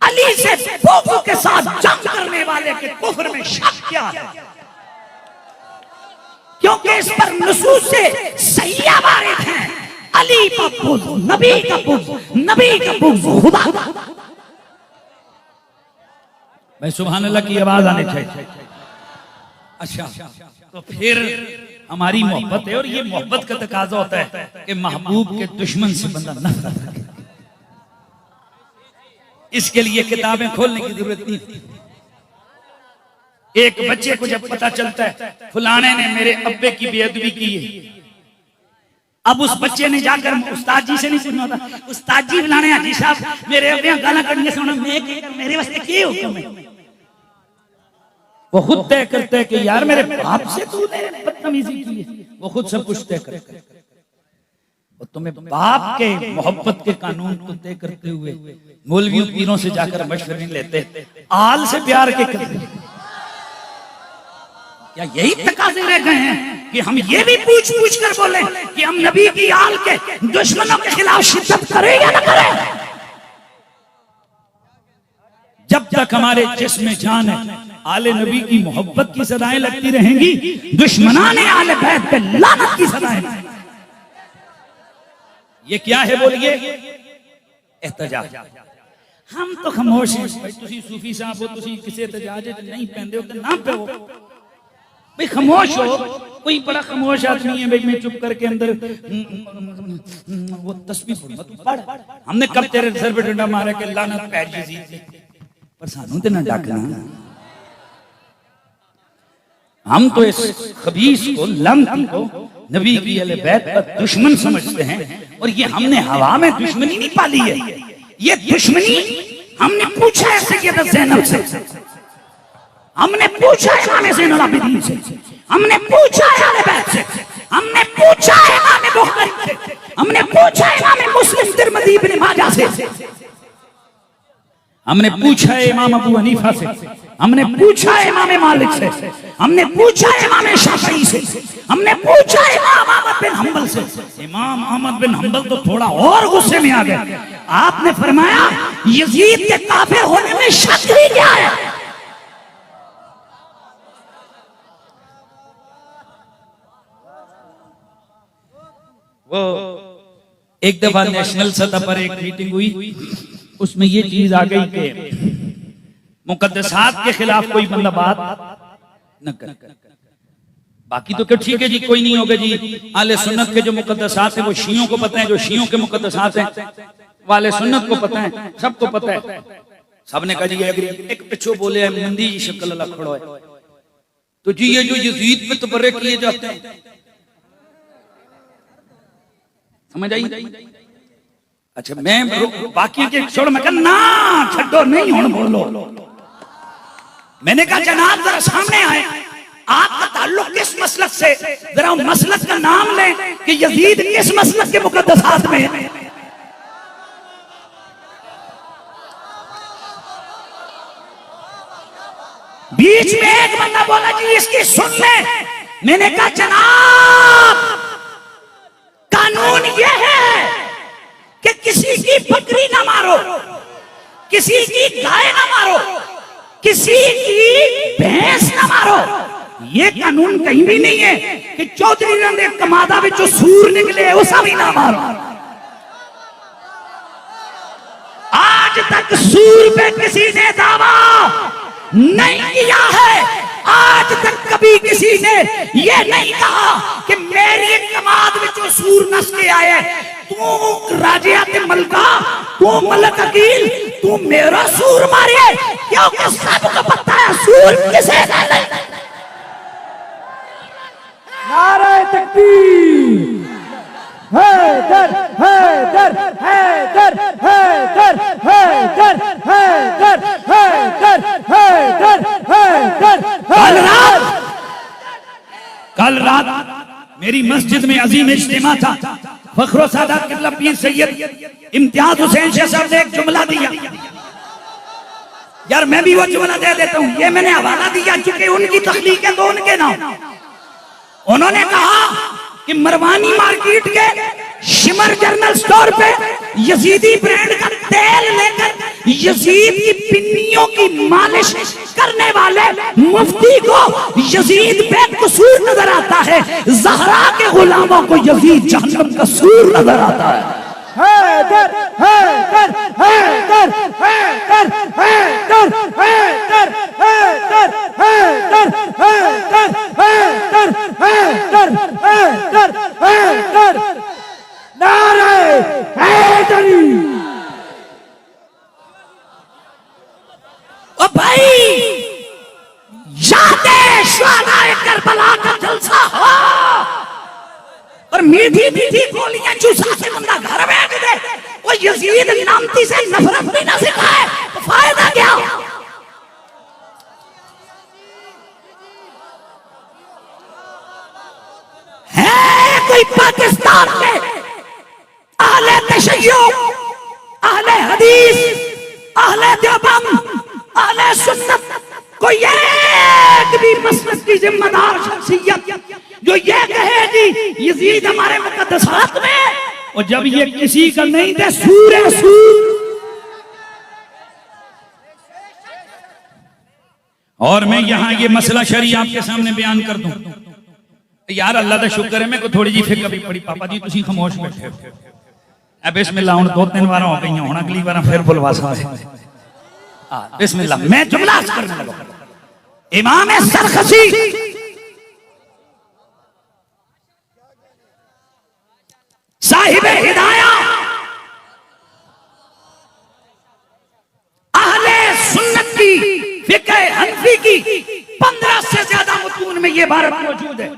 अली से बुग़्ज़ के साथ जंग करने वाले के कुफ्र में शक क्या है, क्योंकि इस पर नुसूस से सहिया वारिद हैं। अली का बुग़्ज़ नबी का बुग़्ज़, नबी का बुग़्ज़ खुदा। भाई सुभान अल्लाह की आवाज आनी चाहिए। अच्छा तो फिर हमारी मोहब्बत है और ये मोहब्बत का तकाजा होता है कि महबूब के दुश्मन से बंदा नफरत रखे। इसके लिए किताबें खोलने की जरूरत नहीं। एक बच्चे को जब पता चलता है फलाने ने मेरे अब्बे की बेअदबी की है, अब उस बच्चे ने जाकर उस्ताद जी से नहीं सुना था, उस्ताद जी फलाने हाजी साहब मेरे अब्बे गाना कढ़िया सुना, मेरे वास्ते क्या हुक्म है? वो खुद तय करते हैं कि यार मेरे बाप से तूने बदतमीजी की है, वो खुद सब कुछ तय करते हैं। और तुम्हें बाप के मोहब्बत के कानून को तय करते हुए मौलवियों पीरों से जाकर मशवरे लेते, आल से प्यार के करते। क्या यही तकाजे रह गए हैं कि हम ये भी पूछ पूछ कर बोले कि हम नबी की आल के दुश्मनों के खिलाफ शिद्दत करें या न करें? जब तक हमारे जिस्म में जान है आले नबी की मोहब्बत की सदाएं लगती रहेंगी, दुश्मनाने आले बैत पे लानत की सदाएं। ये क्या है बोलिए? एहतजाज। हम तो खामोश हैं। भाई तुसी सूफी साहब हो, तुसी किसी एहतजाज नहीं पहनते हो तो ना पे हो, भाई खामोश हो। कोई बड़ा खामोश आदमी है भाई मैं चुप करके अंदर वो तस्बीह पढ़। हमने कब तेरे सर पे डंडा मारा कि लानत पै जी, पर सानू ते ना डाकना। हम तो इस खबीस को, लानती को नबी की अहले बैत का दुश्मन समझते हैं। और ये हमने हवा में दुश्मनी नहीं पाली है, ये दुश्मनी हमने पूछा है सैयदा ज़ैनब से, हमने पूछा है इमाम ज़ैनुल आबिदीन से, हमने पूछा है अहले बैत से, हमने पूछा है इमाम बुखारी से, हमने पूछा है इमाम मुस्लिम तिरमिज़ी इब्न माजा से, हमने पूछा है इमाम अबू हनीफा से, हमने पूछा है इमाम मालिक से, हमने पूछा है इमाम शाफई से, हमने पूछा है इमाम अहमद बिन हंबल से। इमाम अहमद बिन हंबल तो थोड़ा और गुस्से में आ गए। आपने फरमाया यजीद के काफिर होने में शक ही क्या है? वो एक दफा नेशनल सतह पर एक मीटिंग हुई, उसमें ये चीज आ गई कि मुकद्दसात के खिलाफ कोई बंदा बात न करे। बाकी तो क्या ठीक है जी, कोई नहीं होगा जी। आले सुन्नत के जो मुकद्दसात हैं वो शियों को पता है, जो शियों के मुकद्दसात हैं वाले सुन्नत को पता है, सबको पता है। सबने कहा जी एग्री। एक पिछो बोले है मंदी जी शक्ल अल्लाह खड़ा है, तो जी ये जो यजीद पे तबर्रे किए जाते हैं, समझ आई? अच्छा मैं बाकी के छोड़, मैं कहा ना छड्डो नहीं हुण बोलो। मैंने कहा जनाब जरा सामने आए, आपका ताल्लुक किस मसलक से, जरा मसलक का नाम लें कि यजीद किस मसलक के मुकद्दसात में है। बीच में एक बंदा बोला जी इसकी सुन ले। मैंने कहा जनाब कानून यह है कि किसी की बकरी ना मारो, किसी की गाय ना मारो, किसी की भैंस ना मारो। ये कानून कहीं भी नहीं है कि चौधरी रंदे कमादा विचों सूर निकले उसा भी ना मारो। आज तक सूर पे किसी ने दावा नहीं किया है। आज तक कभी किसी ने ये नहीं कहा कि मेरी कमाद विचों सूर नस के आए। तू राजिया के मलका, तू मलक अकील, तू मेरा सूर मारे, क्योंकि सबको पता है सूर किसे कहते हैं। नारे तकबीर, हैदर हैदर हैदर हैदर हैदर हैदर हैदर हैदर हैदर। कल रात मेरी मस्जिद में अजीम इज्तिमा था। फखरो सादात किबला पीर सैयद इम्तियाज हुसैन शाह साहब ने एक जुमला दिया। यार मैं भी वो जुमला दे देता हूँ, ये मैंने हवाला दिया चूंकि उनकी तख्लीक है तो उनके नाम। उन्होंने कहा कि मरवानी मार्केट के शिमर जनरल स्टोर पे यजीदी ब्रांड का तेल लेकर यजीद की पिन्नियों की मालिश करने वाले मुफ्ती को यजीद बेकसूर नजर आता है, ज़हरा के गुलामों को यजीद जहन्नम का सूर नजर आता है। हैदर हैदर हैदर हैदर हैदर हैदर हैदर हैदर हैदर हैदर हैदर हैदर हैदर। नारे हैदरी। ओ भाई यादे शुहदाए करबला का जलसा हो और मीठी मीठी गोलियां चूसा के बंदा घर बैठ दे। वो यजीद नामती से नफरत भी ना सिखाए तो फायदा क्या? है कोई पाकिस्तान में अहले तशय्यो, अहले हदीस, अहले देवबंद, अहले सुन्नत, कोई एक भी मसलक की जिम्मेदार शख्सियत जो ये कहेगी यजीद हमारे मुकद्दसात में, और जब ये किसी का नहीं थे सूर है सूर। और मैं यहाँ ये मसला शरी आपके सामने बयान कर दूं। यार अल्लाह का शुक्र है मैं को थोड़ी जी फिक्र भी पड़ी। पापा जी तुसी खामोश बैठे हो। बिस्मिल्लाह हुण 2-3 बार हो गई, हुण अगली बार फिर बुलवा सकते। बिस्मिल्लाह मैं जुमला करने लगा। इमाम सरखसी साहिब हिदाया अहले सुन्नत की फिक़ह हनफी की 15 से ज्यादा मुतून में ये बात मौजूद है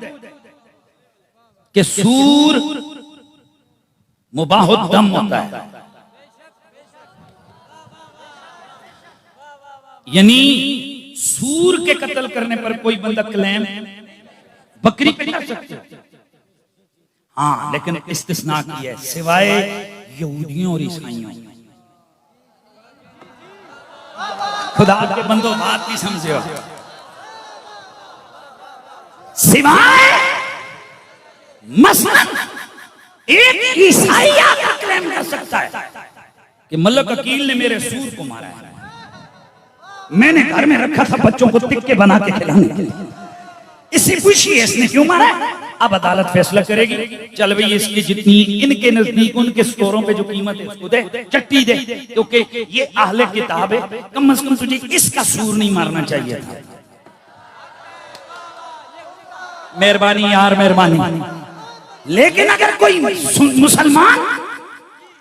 कि सूर मुबाहुद दम होता है, यानी सूर के कत्ल करने पर कोई बंदा क्लेम बकरी पे कर सकते। हाँ लेकिन इस्तिस्ना की है सिवाय यहूदियों और ईसाइयों। खुदा के बंदो बात भी समझे हो, सिवाय मसलन एक ईसाई आकर क्लेम कर सकता है कि मलक अकील ने मेरे सूर को मारा है, मैंने घर में रखा था बच्चों को टिक्के बना के खिलाने के लिए, इससे पूछिए इसने क्यों मारा है। अब अदालत फैसला करेगी। चल भाई इसकी जितनी इनके नजदीक उनके स्टोरों पे जो कीमत है उसको दे, चट्टी दे, क्योंकि ये अहले किताब है, कम से कम तुझे इसका सूर नहीं मारना चाहिए था। मेहरबानी यार, मेहरबानी। लेकिन अगर कोई मुसलमान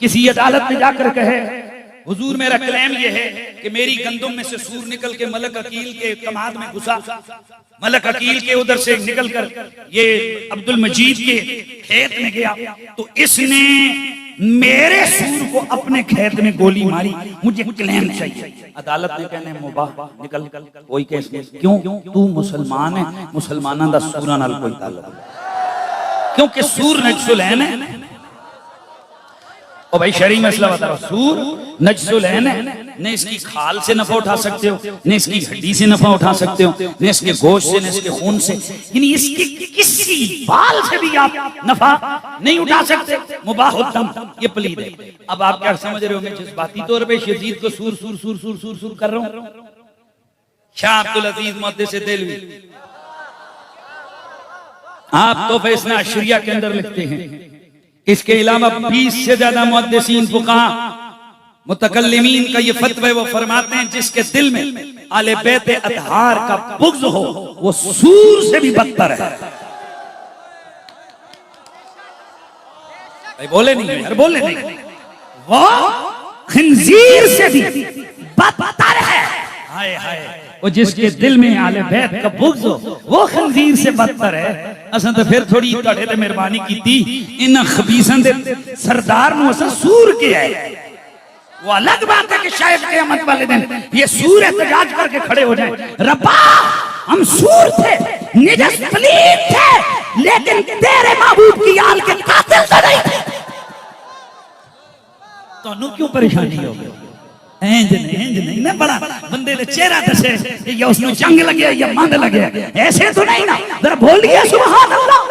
किसी अदालत में जाकर कहे हुजूर मेरा क्लेम ये है कि मेरी गंदुम में से सूर निकल के मलक अकील के कमाद में घुसा, मलक अकील के उधर से निकलकर ये अब्दुल मजीद के खेत में गया, तो इसने मेरे सूर को अपने खेत में गोली मारी, मुझे क्लेम चाहिए। अदालत ने कहने मुबाह, निकल, कोई केस नहीं। क्यों? तू मुसलमान है, मुसलमाना दा सूरा नाल कोई ताल्लुक नहीं, क्योंकि सूर नजसुलैन है। और भाई शरई मसला बता रहा, सूर नजसुलैन है, न इसकी खाल से नफा उठा सकते हो, न इसकी हड्डी से नफा उठा सकते हो, न इसके गोश्त से, न इसके खून से, यानी इसके किसी बाल से भी आप नफा नहीं उठा सकते। मुबाह दम, ये पलीद है। अब आप क्या समझ रहे हो, मैं जज्बाती तौर पे यजीद को सूर सूर सूर सूर सूर सूर कर रहा हूं? शाह अब्दुल अजीज मुहद्दिस देलवी, आप तो फैसला अशरिया के अंदर लिखते हैं, इसके अलावा 20 से ज्यादा मुहद्दिसीन फुक़हा मुतकल्लिमीन का ये फतवा है, वो फरमाते हैं जिसके दिल में आले बैत अतहार का बुग़्ज़ हो वो सूर से भी बदतर है। भाई बोले नहीं यार, बोले नहीं, वो खिंजीर से भी बदतर है। हाय हाय, वो जिसके दिल में आले बैत का बुग़्ज़ हो वो खंजीर से बदतर है। असन तो फिर थोड़ी तड़े ते मेहरबानी की थी, इन खबीसन दे सरदार नु असन सूर के है। वो अलग बात है कि शायद क़यामत वाले दिन ये सूर एहतजाज करके खड़े हो जाए, रब्बा हम सूर थे, निजस पलीद थे, लेकिन तेरे महबूब की आल के कातिल तो नहीं थे। तो क्यों परेशानी हो गई? इंज नहीं ना, बड़ा बंदे ने चेहरा दसे या उसने जंग लगे या मंद लगे, ऐसे तो नहीं ना। जरा बोलिए सुभान अल्लाह।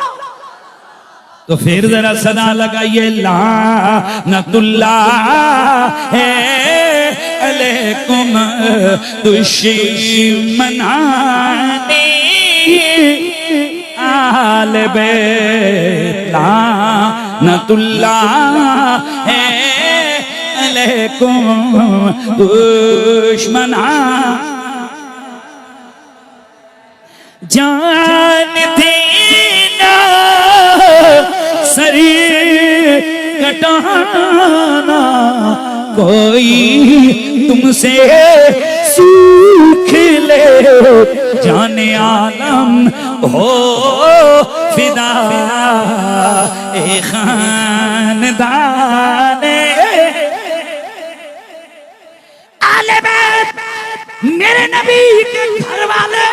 तो फिर जरा सदा लगाइए लानतुल्लाह अलैकुम दुश्मनाने आले बैत लानतुल्लाह अलैकुम दुश्मना। जान देना सरी कटाना, कोई तुमसे सूख ले, जाने आलम हो फिदा ए खानदाने। मेरे नबी के घर वाले,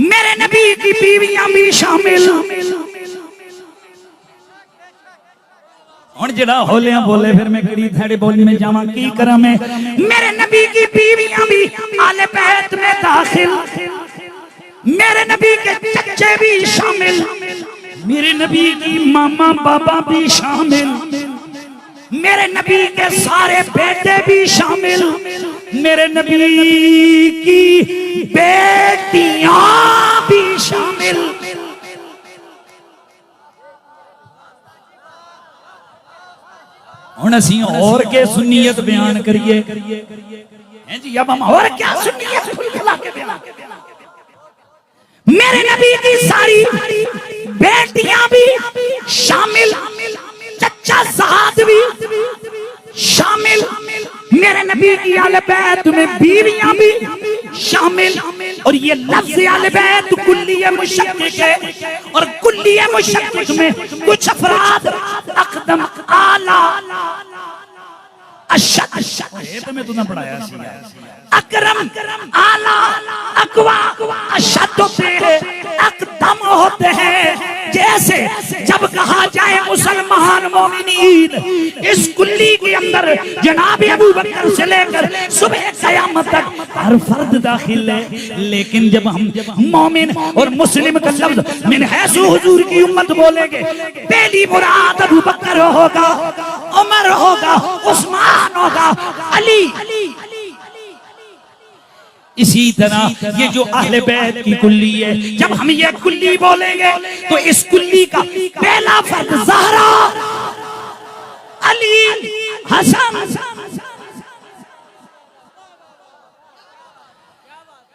मेरे नबी की बीवियां भी शामिल। और जड़ा होलिया बोले फिर मैं कड़ी थेड़े बोली में जावा की करा मैं। मेरे नबी की बीवियां भी आले बैत में दाखिल, मेरे नबी के चच्चे भी शामिल, मेरे नबी की मामा बाबा भी शामिल, मेरे नबी के सारे बेटे भी शामिल, मेरे नबी की बेटियां भी शामिल। हुण असीं और के सुन्नियत बयान करिए हैं जी, अब हम और क्या सुन्नियत खुला के बयान। मेरे नबी की सारी बेटियां भी शामिल, चचा साद भी शामिल, मेरे नबी की आले बैत में बीवियां भी शामिल। और ये लफ्ज़ आले बैत कुल्लिय मुशक्किक है, और कुल्लिय मुशक्किक में कुछ अफराद अक़दम आला अशद में तुमने पढ़ाया अकरम आला अकवा अशद होते हैं, अकदम होते हैं। जैसे जब कहा जाए मुसलमान मोमिनीन, इस कुल्ली के अंदर जनाब अबू बकर से लेकर सुबह क़यामत तक हर फर्द दाखिल है। लेकिन जब हम मोमिन और मुस्लिम का लफ्ज़ मिन हैसु हुजूर की उम्मत बोलेंगे, पहली मुराद अबू बकर होगा, उमर होगा, उस्मान होगा, अली। इसी तरह ये जो अहले बैत की कुल्ली है, जब हम ये कुल्ली बोलेंगे तो इस कुल्ली का पहला फर्द ज़हरा, अली, हसन।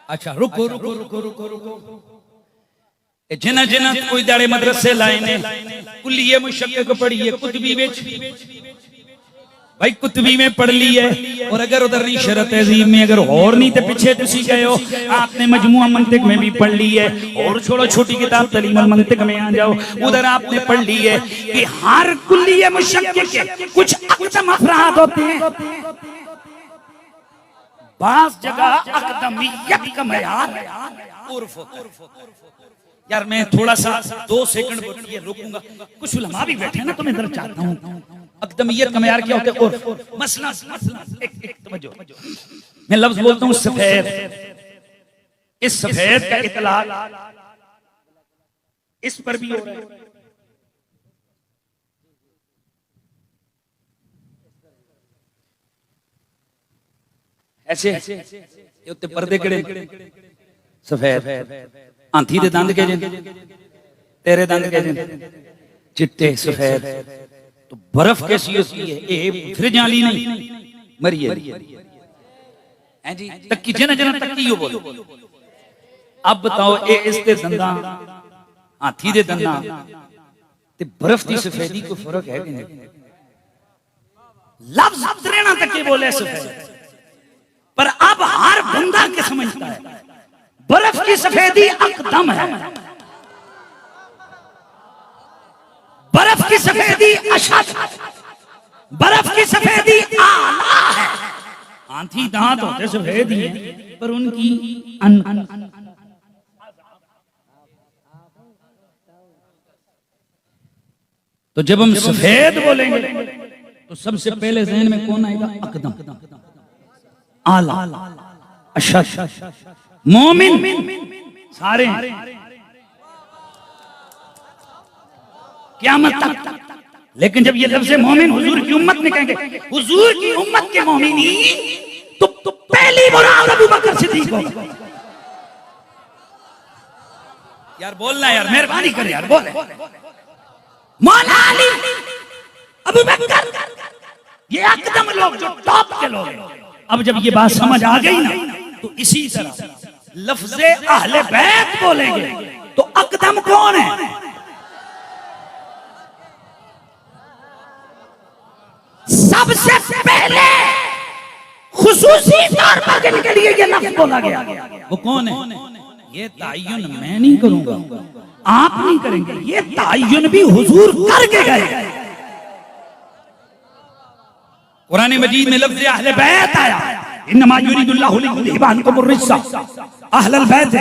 अच्छा रुको रुको रुको रुको रुको, जिना जिना कोई दाड़े मदरसे लाए ने कुल्लिये मुशक्कक पढ़ी है, कुतबी में भाई कुतबी में पढ़ ली है, और अगर उधर नहीं शरत अजीम में अगर और नहीं तो पीछे तुसी गए हो, आपने मजमुआ मंतिक में भी पढ़ ली है, और छोड़ो छोटी किताब तलीमुल मंतिक में आ जाओ, उधर आपने पढ़ ली है कि हर कुल्लिये मुशक्कक के कुछ अक़दम अफराद होते हैं, बास जगह अक़दमियत का मयार उर्फ होता है। यार मैं थोड़ा सा 2 सेकंड रुकूंगा, कुछ उलमा भी बैठे ना, तो मैं इधर चाहता हूँ अक़दमियत का मयार क्या होता है? उर्फ। मसला एक समझो, मैं लफ्ज बोलता हूँ सफेद, इस सफेद का इतलाक इस पर भी हो रहा है, ऐसे ये उत्ते पर्दे कड़े सफेद, हाथी दे दंद के तेरे दंद के चिट्टे सफेद, तो बर्फ कैसी होती है? ये फ्रिज वाली नहीं, मरी है जी, तक्की जना जना तक्की हो बोलो। अब बताओ ये इसते दंदा हाथी दे दंदा ते बर्फ की सफेदी को फर्क है कि नहीं? लफ्ज त्रेना तक बोले सफेद, पर अब हर बंदा के समझता है बर्फ की सफेदी अकदम है, बर्फ की सफेदी अशद, बर्फ की सफेदी आला है। हाथी दांत होते सफेद ही हैं, पर उनकी तो जब हम सफेद बोलेंगे तो सबसे पहले ज़हन में कौन आएगा? अकदम, आला, अशद, मोमिन, सारे क़यामत तक। लेकिन जब ये लफ्ज़ मोमिन हुजूर की उम्मत में कहेंगे, हुजूर की उम्मत के मोमिनीन, तो पहली मुराद अबू बकर सिद्दीक होगा। यार बोलना यार, मेहरबानी कर यार, बोले मौला अली, अबू बकर, ये अकदम लोग जो टॉप के लोग हैं। अब जब ये बात समझ आ गई ना, तो इसी तरह लफ्ज़े अहले बैत बोलेंगे तो अकदम कौन है? सबसे पहले खुसूसी तौर पर जिनके लिए ये लफ्ज़ बोला गया, वो कौन है? ये ताय्युन मैं नहीं करूंगा, आप नहीं करेंगे, ये ताय्युन भी हुजूर करके गए। कुरान मजीद में लफ्ज़ अहले बैत आया, इन्नमा युरीदुल्लाहु लियुज़हिबा अन्कुम अर्रिज्सा अहलल बैत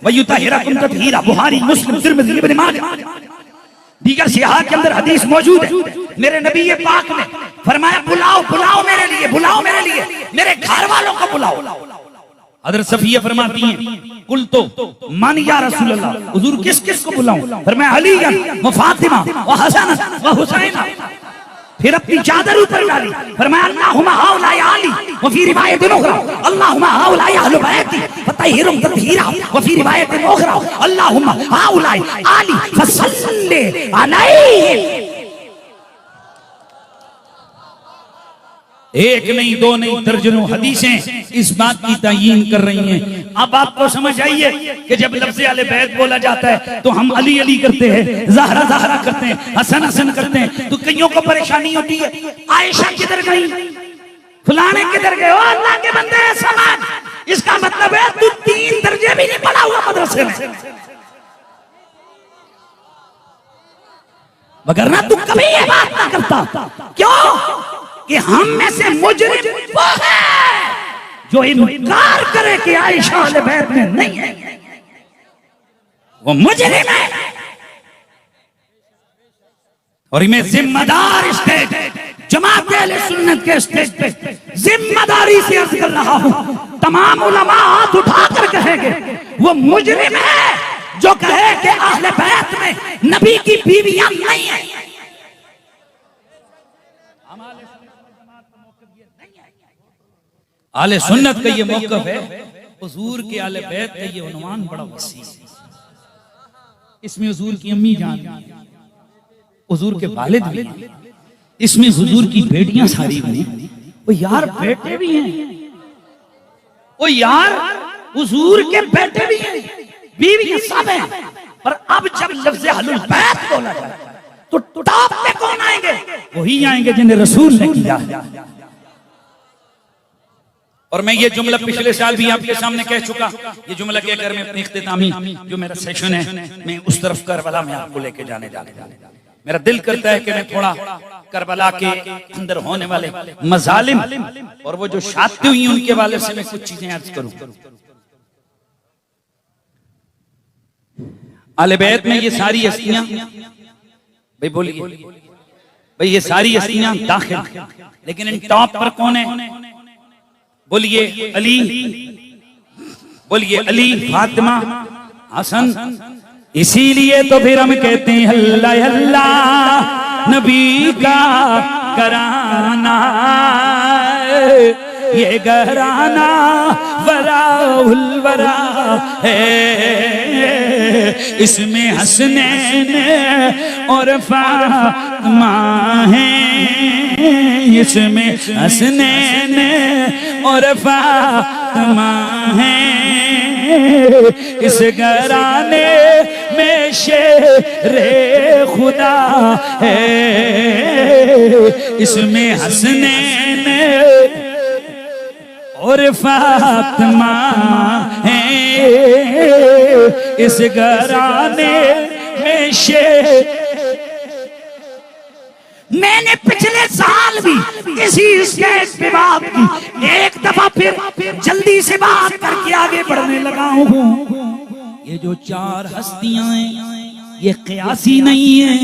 व युतहिरकुम तत्हीरा। बुखारी, मुस्लिम, तिर्मिज़ी, इब्न माजा, दीगर सियाह के अंदर हदीस मौजूद है। मेरे नबी पाक ने फरमाया, बुलाओ बुलाओ मेरे लिए, बुलाओ मेरे लिए, मेरे घर वालों को बुलाओ। हज़रत सफिया फरमाती हैं, कुल तो मन या रसूल अल्लाह, हुजूर किस किस को बुलाऊं? फरमाया अली व फातिमा व हसन व हुसैन। फिर अपनी चादर ऊपर डाली, फरमाया अल्लाहुम्मा हाउलाई आली, व फी रिवायतिन उखरा अल्लाहुम्मा हाउलाई अहलु बैती फतहिरुम तत्हीरा, व फी रिवायतिन उखरा अल्लाहुम्मा हाउलाई आली फसल्ली अलैहिम। एक नहीं, दो नहीं, दर्जनों हदीसें इस बात की तायीन कर रही हैं। अब आपको समझ आइए कि जब लफ्ज़ अहले बैत बोला जाता है तो हम अली अली करते हैं, ज़हरा ज़हरा करते हैं, हसन हसन करते हैं, तो कईयों को परेशानी होती है, आयशा किधर गई, फलाने किधर गए? ओ अल्लाह के बंदे समझ, इसका मतलब है तू 3 दर्जे भी नहीं पढ़ा हुआ मदरसे में, वगरना तू कभी ये बात ना करता। क्यों? कि हम में से मुजरिम वो है जो इनकार करे कि आयशा अहले बैत में नहीं है, वो मुजरिम है। और मैं जिम्मेदार स्टेज, जमात अहले सुन्नत के स्टेज पे जिम्मेदारी से अर्ज कर रहा हूं, तमाम उलमा हाथ उठाकर कहेंगे वो मुजरिम है जो कहे कि अहले बैत में नबी की बीवियां नहीं है। आले सुन्नत का ये मौक़िफ़ है, हुजूर के आले बैत का ये उन्वान बड़ा वसी है। इसमें हुजूर की अम्मी जान, हुजूर के वालिद भी हैं, इसमें हुजूर की बेटियां सारी भी हैं, वो यार बेटे भी हैं, वो यार हुजूर के बेटे भी हैं, बीवियां सब हैं। पर अब अहलुल बैत बोला जाए तो टॉप पे कौन आएंगे? वही आएंगे जिन्हें रसूल ने किया। और मैं ये जुमला पिछले साल भी आपके सामने कह चुका, ये जुमला कहकर मैं अपनी इख्तितामी जो मेरा सेशन है मैं उस तरफ करबला में आपको लेके जाने मेरा दिल करता है कि मैं थोड़ा करबला के अंदर होने वाले मजालिम और वो जो शादी हुई उनके वाले से मैं कुछ चीजें अर्ज करूं। आले बैत में ये सारी हस्तियां, भाई बोलिए भाई, ये सारी हस्तियां दाखिल, लेकिन इन टॉप पर कौन है? बोलिए अली, बोलिए अली, फातिमा, हसन। इसीलिए तो फिर हम कहते हैं अल्लाह अल्लाह नबी का घराना, ये घराना वराउल वरा है, इसमें हसनैन और फातिमा है, इसमें हसनैन और फातिमा है, इस घराने में शेरे खुदा है, इसमें हसनैन और फातिमा है, इस घराने में शेर। मैंने पिछले साल भी इसी स्टेज पे बात की, एक दफा फिर जल्दी से बात करके आगे बढ़ने लगा हूँ। ये जो चार हस्तियां हैं ये क़यासी नहीं है,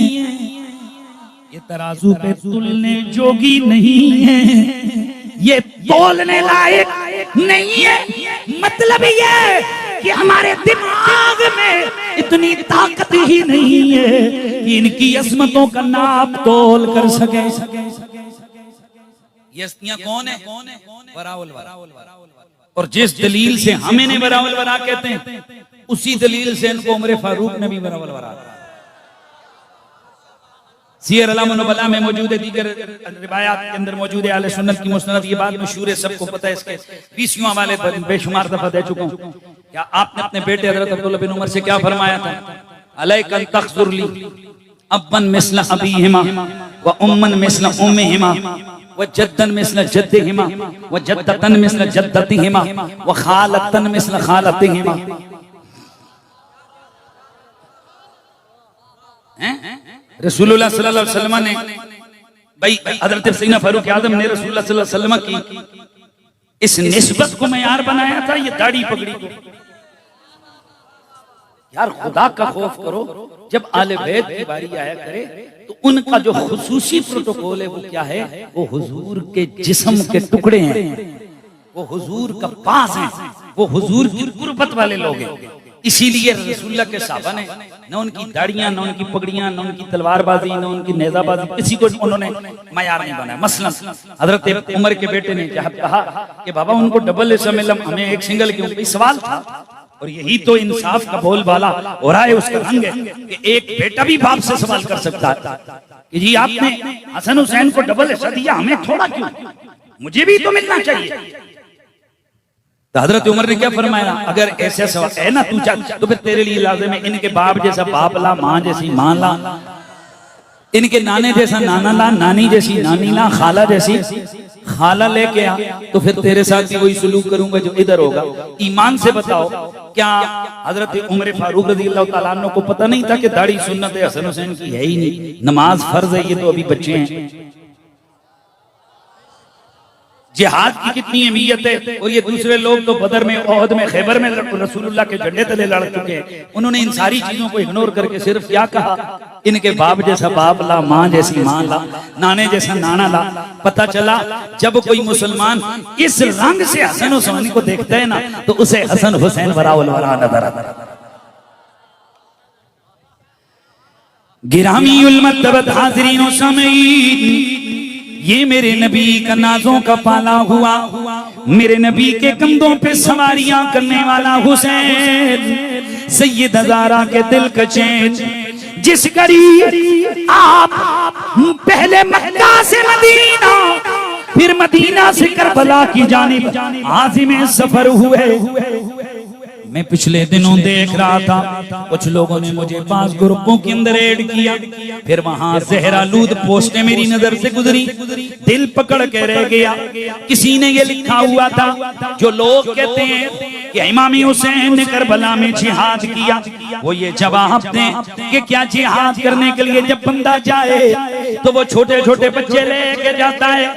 ये तराजू पे तुलने जोगी नहीं है, ये तोलने लायक नहीं है। मतलब ये कि हमारे दिमाग में इतनी ताकत ही नहीं है कि इनकी अजमतों का नाप तोल कर सके। ये हस्तियां कौन है? वराउल वरा। और जिस दलील से हम इन्हें वराउल वरा कहते हैं उसी दलील से इनको उमर फारूक ने भी वराउल वरा। सीयर अलाम नुबला में मौजूद है, दीगर रिवायात के अंदर मौजूद है, आले सुन्नत की मुस्नद। ये बात मशहूर है, सबको पता है, इसके 20 हवाले बेशुमार दफा दे चुका हूं। क्या आपने अपने बेटे हजरत अब्दुल्लाह बिन उमर से क्या फरमाया था? अलैका तख्जुर ली अब्बन मिस्ल अबीहिमा व उम्मन मिस्ल उम्मिहिमा व जद्दन मिस्ल जद्दिहिमा व जद्दतन मिस्ल जद्दतिहिमा व खालतन मिस्ल खालतिहिमा। रसूलुल्लाह सल्लल्लाहु अलैहि वसल्लम ने, भाई हजरत सैयदना फारूक आज़म ने रसूलुल्लाह सल्लल्लाहु अलैहि वसल्लम की इस निस्बत को मयार बनाया था, ये दाढ़ी पगड़ी को। यार खुदा का खौफ करो, जब आले बैत की बारी आया करे तो उनका जो खुसूसी प्रोटोकॉल है वो क्या है? वो हुजूर के जिस्म के टुकड़े हैं, वो हुजूर का पास हैं, वो हुजूर की गुर्बत वाले लोग हैं। इसीलिए रसूलुल्लाह के साहबा ने न उनकी दाढ़ियां, न उनकी पगड़ियां, न उनकी तलवारबाजी, न उनकी नेजाबाजी, किसी को उन्होंने मयार नहीं बनाया। मसलन हजरत उमर के बेटे ने जब कहा कि बाबा उनको डबल इसम हमें एक सिंगल क्यों, कोई सवाल था। और यही तो इंसाफ का बोलबाला हो रहा है, उसका रंग है कि एक बेटा भी बाप से सवाल कर सकता है कि जी आपने हसन हुसैन को डबल हिस्सा दिया, हमें थोड़ा क्यों, मुझे भी तो मिलना चाहिए। तो हजरत उमर ने क्या फरमाया? अगर ऐसा सवाल है ना तू चाह तो फिर तेरे लिए लाजिम है इनके बाप जैसा बाप ला, माँ जैसी माँ ला, इनके नाने जैसा नाना ला, नानी जैसी नानी ला, खाला जैसी खाला लेके आ, तो फिर तेरे साथ भी वही सलूक करूंगा जो इधर होगा। ईमान से बताओ, क्या हजरत उमर फारूक रज़ी अल्लाह तआला अन्हु को पता नहीं था कि दाढ़ी सुन्नत है, हसन हुसैन की है ही नहीं, नमाज फर्ज है, ये तो अभी बच्चे हैं। जिहाद की कितनी अहमियत है, और ये दूसरे लोग तो बदर में, ओहद में, खैबर में रसूलुल्लाह के झंडे तले लड़ चुके हैं। उन्होंने इन सारी चीजों को इग्नोर करके सिर्फ क्या कहा? इनके बाप जैसा बाप ला, माँ जैसी माँ ला, नाने जैसा नाना ला। पता चला जब कोई मुसलमान इस रंग से हसन हुसैन को देखता है ना तो उसे हसन हुसैन वराउल वरा नजर आता है। गिरामीउल मर्तबत हाज़रीन समीन, ये मेरे नबी का नाजों का पाला हुआ, मेरे नबी के कंधों पे सवारियां करने वाला हुसैन, सैयद हज़ारा के दिल का चैन, जिस घड़ी आप पहले मक्का से मदीना, फिर मदीना से करबला की जानिब आज़िम सफर हुए, मैं पिछले दिनों देख रहा था कुछ लोगों ने मुझे 5 ग्रुपों के अंदर ऐड किया, फिर वहां ज़हरालूद पोस्टें मेरी नजर से गुजरी, दिल पकड़ के रह गया। किसी ने ये लिखा हुआ था, जो लोग कहते हैं कि इमाम हुसैन ने करबला में जिहाद किया, वो ये जवाब दें कि क्या जिहाद करने के लिए जब बंदा जाए तो वो छोटे छोटे बच्चे लेके जाता है?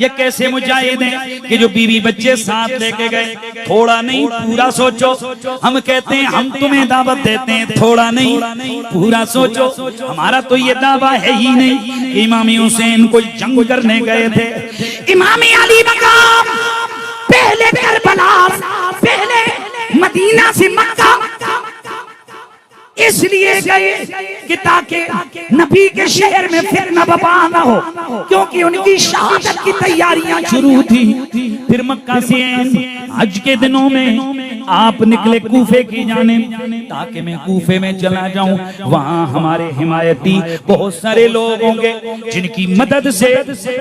ये कैसे मुजाहिद हैं कि जो बीवी बच्चे साथ लेके गए? थोड़ा नहीं पूरा सोचो। हम कहते हैं हम तुम्हें दावत देते हैं, थोड़ा नहीं पूरा सोचो। हमारा तो ये दावा है ही नहीं। इमाम हुसैन कोई जंग करने गए थे, इमाम अली मकाम पहले करबला, पहले मदीना से मक्का इसलिए गए कि ताकि नबी के शहर में फितना बपा ना हो, क्योंकि उनकी शहादत की तैयारियां शुरू थी। फिर मक्का से हज के दिनों में आप निकले कूफे की जानिब, ताकि मैं कूफे में चला जाऊं, वहां हमारे हिमायती बहुत सारे लोग होंगे जिनकी मदद से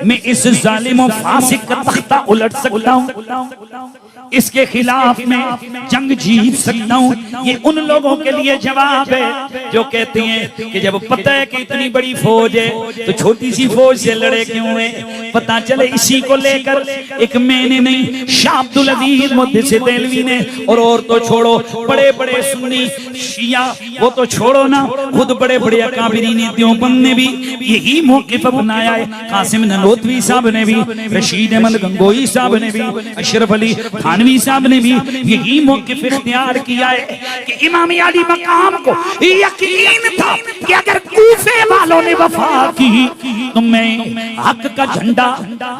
मैं इस जालिम और फासिक का तख्ता उलट सकता हूं, इसके खिलाफ में जंग जीत सकता हूं। ये उन लोगों के लिए जवाब है जो कहते हैं कि जब पता है कि इतनी बड़ी फौज है तो छोटी सी फौज से लड़े क्यों है? पता चले इसी को लेकर एक मैंने नहीं, शाह अब्दुल अजीज मुहद्दिस देलवी ने, और तो छोड़ो बड़े बड़े सुन्नी शिया वो तो छोड़ो ना, खुद बड़े बड़े अकाबिरीन देवबंद ने भी यही मौक़िफ़ अपनाया है। कासिम ननोतवी साहब ने भी, रशीद अहमद गंगोई साहब ने भी, अशरफ अली थानवी साहब ने भी यही मौक़िफ़ इख्तियार किया है कि इमाम अली मकाम को यकीन था कि अगर कूफे वालों ने वफा की तो मैं हक का झंडा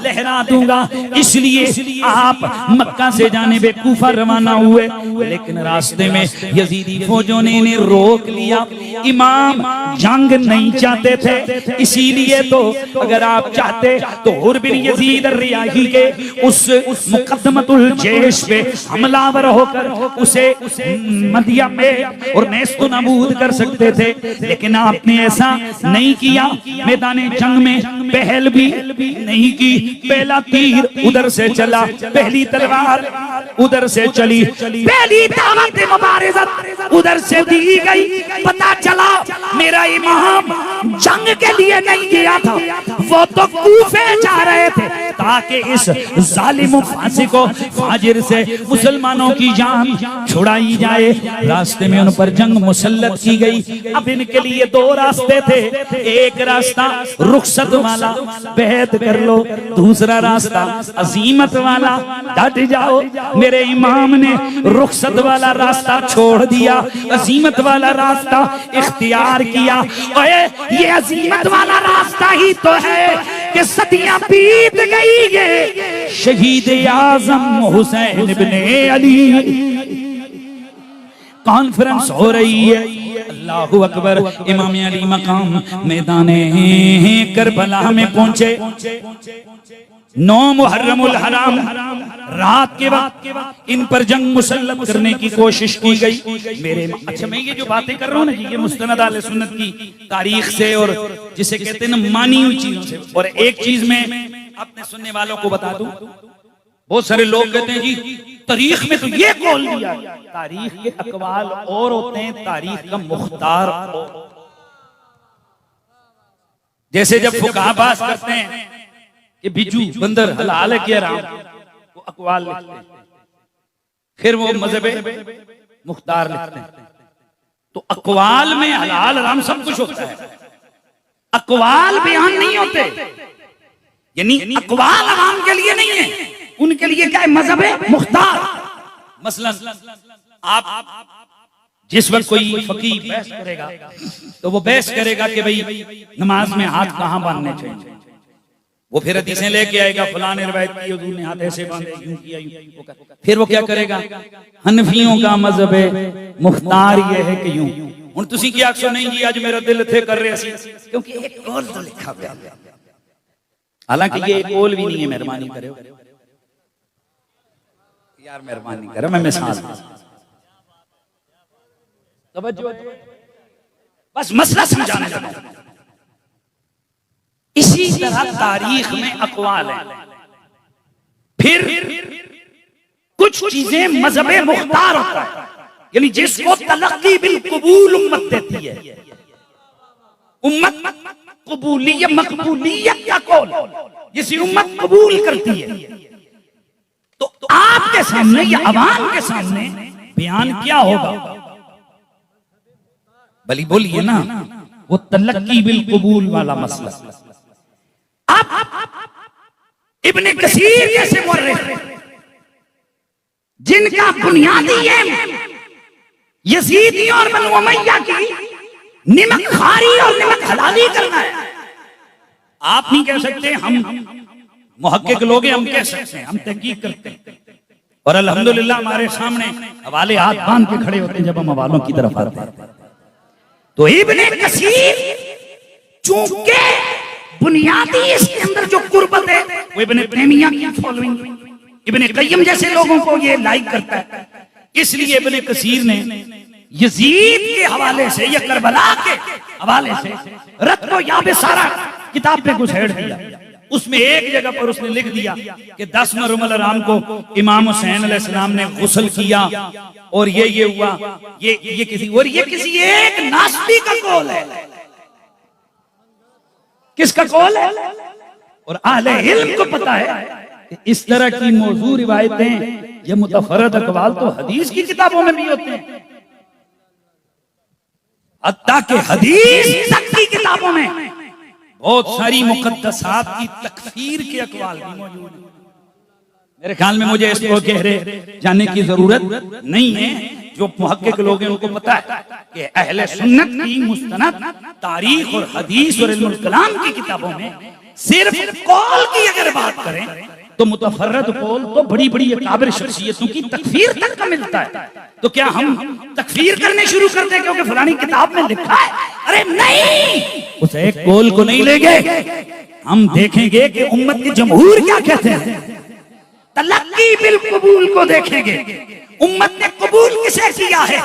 लहरा दूंगा। इसलिए आप मक्का से जाने बे कूफा रवाना हुए, लेकिन रास्ते में यजीदी फौजों ने इन्हें रोक लिया। इमाम जंग नहीं चाहते थे, इसीलिए तो अगर आप चाहते तो हुर बिन यजीद रियाही के उस मुकद्दमतुल जैश पे हमलावर होकर उसे मदिया में और नेस्तो नाबूद कर सकते थे, लेकिन आपने ऐसा नहीं किया। मैदान जंग में पहल भी नहीं की, पहला तीर उधर से चला, पहली तलवार उधर से चली, पहली दावत मुबारज़त उधर से दी गई। पता चला मेरा इमाम जंग के लिए नहीं गया था, वो तो कूफे जा रहे थे ताकि इस जालिम फासिक फाजिर से मुसलमानों की जान छुड़ाई जाए। रास्ते में उन पर जंग मुसल्लत की गई। अब इनके लिए 2 रास्ते थे, एक रास्ता रुखसत वाला, बैत कर लो, दूसरा रास्ता अजीमत वाला, डट जाओ। मेरे इमाम ने रुखसत वाला रास्ता छोड़ दिया, अजीमत वाला रास्ता इख्तियार किया। और ये अजीमत वाला रास्ता ही तो है कि सदियां बीत गई है, शहीद आजम हुसैन इब्ने अली कॉन्फ्रेंस हो रही है। अल्लाहु अकबर। इमाम अली मकाम मैदाने करबला में पहुंचे। 9 मुहर्रमुल हराम रात के वक्त इन पर जंग मुसल्लत करने की कोशिश की गई। मेरे अच्छा, मैं ये जो बातें कर रहा हूँ ना जी, ये मुस्तनद अहले सुन्नत की तारीख से और जिसे कहते हैं ना मानी हुई चीजों से। और एक चीज मैं अपने सुनने वालों को बता दूं, बहुत सारे लोग कहते हैं जी तारीख में तो ये कौल दिया। तारीख के अकवाल और होते हैं, तारीख का मुख्तार और। जैसे जब फुकाहा बात करते हैं कि बिजू बंदर हलाल है कि हराम, वो अकवाल लिखते हैं, फिर वो मजहब मुख्तार लिखते हैं। तो अकवाल में हलाल हराम सब कुछ होता है, अकवाल बयान नहीं होते। यानी अकवाल अवाम के लिए नहीं है, उनके लिए क्या है? मजहब मुख्तार। मसलन आप जिस वक्त कोई फकीह बहस करेगा तो वो बहस करेगा कि भाई नमाज में हाथ कहां बांधने चाहिए, वो फिर हदीसें लेके आएगा, फलां ने रिवायत की, हुजूर ने हाथ ऐसे बांधे, यूं किया, यूं। फिर वो क्या करेगा? हनफियों का मजहब मुख्तार ये है कि यूं। हुण तुसीं की आखो नहीं जी आज मेरा दिल थे कर रहे सी, क्योंकि एक कौल तो लिखा हुआ, हालांकि ये एक कौल भी नहीं है। मेहरबानी करो यार, मेहरबानी करो, मैं मिसाल तवज्जो, बस मसला समझाने लगा। इसी तरह तारीख में अकवाल है, फिर कुछ चीजें मजहब मुख्तार होता है। यानी जिसको तलक्की बिल कबूल उम्मत देती है, उम्मत कबूलियत मकबूलियत का कौल जिसे उम्मत कबूल करती है, तो आपके सामने या अवाम के सामने बयान क्या होगा? भली बोलिए ना, वो तलक्की बिल कबूल वाला मसला। अब इब्ने कसीर जैसे मुर्रिख जिनका बुनियादी एम यजीदियों और बनु उमय्या की निमक खारी और निमक हलाली करना है, आप नहीं कह सकते, हम मुहक्किक लोग हैं, हम कह सकते हैं, हम तहकीक करते हैं और अल्हम्दुलिल्लाह हमारे सामने हवाले हाथ बांध के खड़े होते हैं जब हम हवालों की तरफ आते हैं। तो इब्ने कसीर चूंकि बुनियादी इसके अंदर जो कुर्बत है वो इब्ने तैमिया की फॉलोइंग, इब्ने कय्यम जैसे लोगों को ये लाइक करता है, इसलिए इब्ने कसीर ने यजीद के हवाले से या करबला के हवाले से रत को याब सारा किताब में घुसेड़ दिया। उसमें एक जगह पर उसने लिख दिया कि 10 मुहर्रम राम को इमाम हुसैन अलैहिस्सलाम ने गुस्ल किया और ये हुआ, ये किसी एक नास्ती का कौल है। किसका कौल है? और अहले इल्म को पता है कि इस तरह की मौजू रिवायतें, ये मुतफरद अक़वाल तो हदीस की किताबों में भी होते हैं, हत्ता के हदीस तक की किताबों में बहुत सारी मुक़द्दसात की तकफीर के अक़वाल भी मौजूद हैं। मेरे ख्याल में मुझे इसको गहरे जानने की जरूरत नहीं है, जो मुहक्किक लोग हैं उनको पता है कि अहले सुन्नत की मुस्तनद तारीख और हदीस और इल्मुल कलाम की किताबों में सिर्फ कौल की अगर बात करें तो मुतफर्रद कौल तो बड़ी बड़ी अकाबिर शख्सियतों की तकफीर तक का मिलता है। तो क्या हम तकफीर करने शुरू कर दें क्योंकि फलानी किताब में लिखा है? अरे नहीं, उस एक कौल को नहीं लेंगे, हम देखेंगे कि उम्मत के जमहूर क्या कहते हैं, तलक्की बिल कबूल को देखेंगे, उम्मत ने कबूल किसे किया है।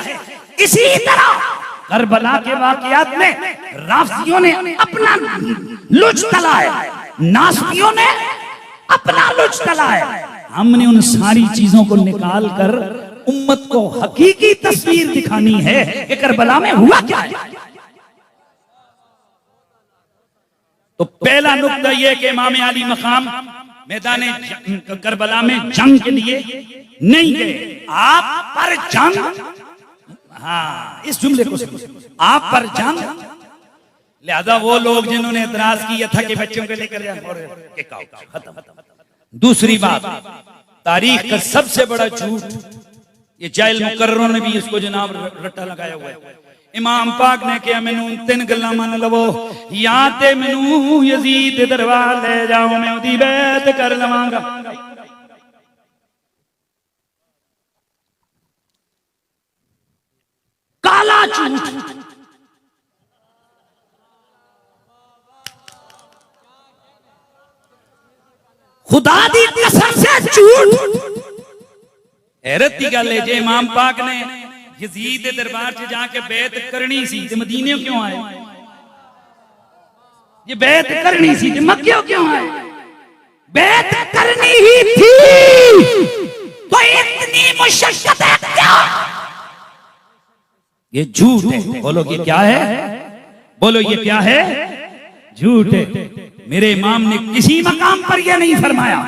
इसी तरह करबला के वाकयात में राफियों ने अपना लुच तला है, नास्तियों ने अपना लुच तला है। हमने उन सारी चीजों को निकाल कर उम्मत को हकीकी तस्वीर दिखानी है कि करबला में हुआ क्या है। तो पहला नुक्ता यह कि इमाम अली मकाम मैदान करबला में जंग के लिए नहीं गए, आप पर जंग, हाँ इस जुमले को आप पर जंग, लिहाजा वो लोग जिन्होंने एतराज किया था कि बच्चों को लेकर जाए। दूसरी बात, तारीख का सबसे बड़ा झूठ, ये जाहिल मुकर्ररों ने भी इसको जनाब रट्टा लगाया हुआ है। इमाम पाक ने कहा मैनू 3 गल्लां मन लवो, या ते मैनू यजीद दे दरबार ले जाओ, मैं उदी बैत कर लवांगा। काला झूठ, खुदा दी कसम से झूठ। हैरत की गल है, जे इमाम पाक ने यजीद दे दरबार से जाके बैत करनी सी ते मदीने क्यों आए? ये बैत करनी सी ते मक्के क्यों आए? बैत करनी ही थी तो इतनी मुशक्कत है क्या? ये झूठ है। बोलो ये क्या है? बोलो ये क्या है? झूठ है। मेरे इमाम ने किसी मकाम पर यह नहीं फरमाया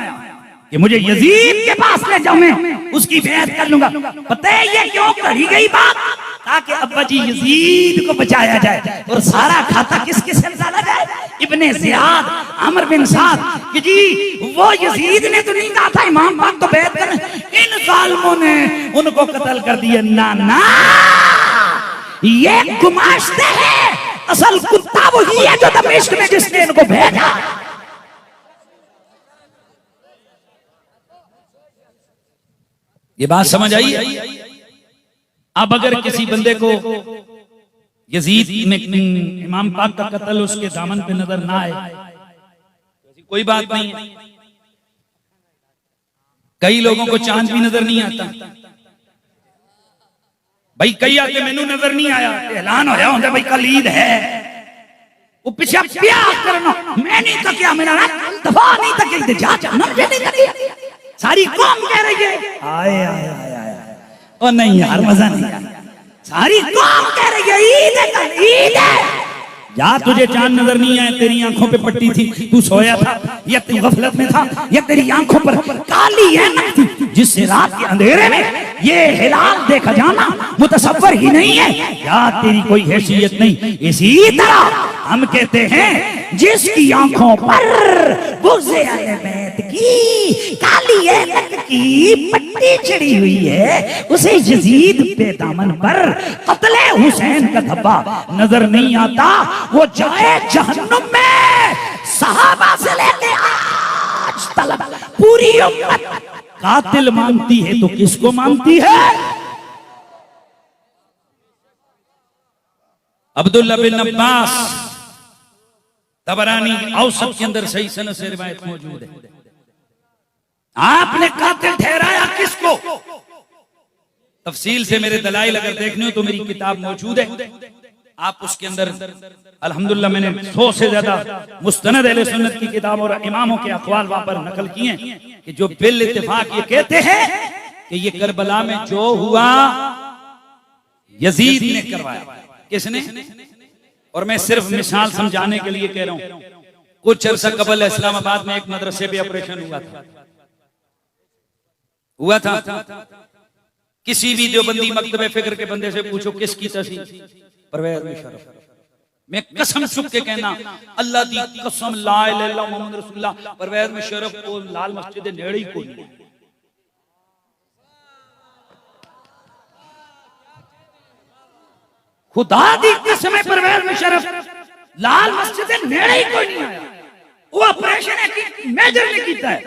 कि मुझे यजीद के पास ले जाओ, मैं उसकी बैत कर लूंगा। पता है ये क्यों कही गई बात? ताकि अब्बा जी यजीद को बचाया जाए और सारा खाता किसके सिर डाला जाए? इब्ने ज़ियाद, अमर बिन साद कि जी वो यजीद ने तो नहीं कहा था इमाम पाक तो बैत कर, इन जालिमों ने उनको कत्ल कर दिया। ना ना, ये गुमाश्ते हैं, असल कुत्ता वही है जो दमिश्क में जिसने इनको भेजा। ये बात समझ आई? अब अगर किसी बंदे को यजीद में इमाम पाक का कत्ल उसके दामन पे नजर ना आए, कोई बात नहीं है। कई लोगों को चांद भी नजर नहीं आता भाई, कई आके मैनू नजर नहीं आया, ऐलान होया होंदा भाई कल ईद है, वो पीछे प्यार करना, मैं नहीं तकिया, मेरा दफा नहीं तकिया, जा जाना मुझे नहीं तकिया, सारी कौम कह रही है आए आए आए आए, ओ नहीं यार मजा नहीं आया। सारी कौम कह रही है ईद है कल, ईद है। या तुझे चांद नजर नहीं आए, तेरी आंखों पे पट्टी थी, तू सोया था या तू गफलत में था, या तेरी आंखों पर काली ऐनक थी जिससे रात के अंधेरे में ये हिलाल देखा जाना मुतसव्वर ही नहीं है, या तेरी कोई हैसियत नहीं। इसी तरह हम कहते हैं जिसकी आंखों पर बुग़्ज़े अहले बैत की काली ऐनक की पट्टी चढ़ी हुई है, उसे यजीद पे दामन पर कत्ले हुसैन का धब्बा नजर नहीं आता, वो जाए जहन्नुम में। सहाबा से लेके आज तक पूरी उम्मत कातिल मानती है, तो किसको मानती है? अब्दुल्लाह बिन अब्बास तबरानी औसत के अंदर सही सनद से रिवायत मौजूद है। आपने कातिल ठहराया किसको? तफसील से मेरे दलाइल अगर देखने हो तो मेरी किताब मौजूद है, आप उसके अंदर अल्हम्दुलिल्लाह मैंने 100 से ज्यादा मुस्तनद अहले सुन्नत की किताब और इमामों के अक़वाल वहां पर नकल किए कि जो बिल इत्तेफाक ये कहते हैं कि ये करबला में जो हुआ यजीद ने करवाया। किसने? और मैं सिर्फ मिसाल समझाने के लिए कह रहा हूं। कुछ अर्सा कबल इस्लामाबाद में एक मदरसे पे ऑपरेशन हुआ था। किसी भी देवबंदी मकतबे फिक्र के बंदे से पूछो किसकी तस्वीर? परवेज मुशर्रफ। मैं कसम चुप के कहना, अल्लाह दी कसम, ला इलाहा इल्लल्लाह मुहम्मद रसूलुल्लाह, परवेज मुशर्रफ को लाल मस्जिद दे नेड़े ही कोई नहीं। खुदा दी कसम है, परवेज मुशर्रफ लाल मस्जिद दे नेड़े ही कोई नहीं आया। वो ऑपरेशन है मेजर ने किया है,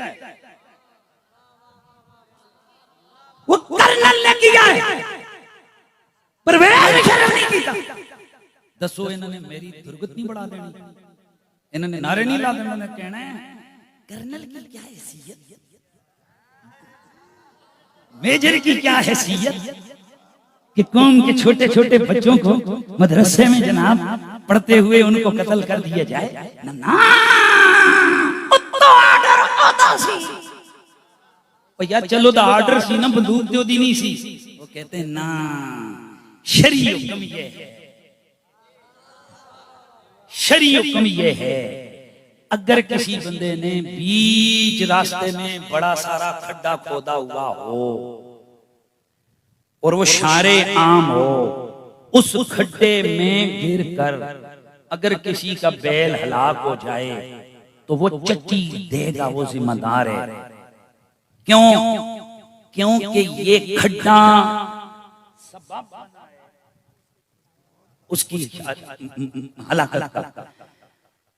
वो कर्नल ने किया है, परवेज मुशर्रफ नहीं किया। दसो इन्होंने मेरी दुर्गत नहीं बढ़ा देनी, इन्होंने नारे नहीं ला देना, इन्होंने कहना है कर्नल की क्या हैसियत, मेजर की क्या हैसियत कि कौम के छोटे छोटे बच्चों को मदरसे में जनाब पढ़ते हुए उनको कत्ल कर दिया जाए। ना तो आर्डर आता सी भैया, चलो दा आर्डर सी ना, बंदूक दो दी नहीं सी। वो कहते हैं ना, शरीय हुक्म ये है, शरीय हुक्म ये है, अगर किसी बंदे ने बीच रास्ते में बड़ा सारा खड्डा खोदा हुआ हो और वो शारे आम हो, उस खड्डे में गिर कर अगर किसी का बैल हलाक हो जाए तो वो चट्टी देगा, वो जिम्मेदार है। क्यों? क्योंकि ये खड्डा उसकी हलाकत का।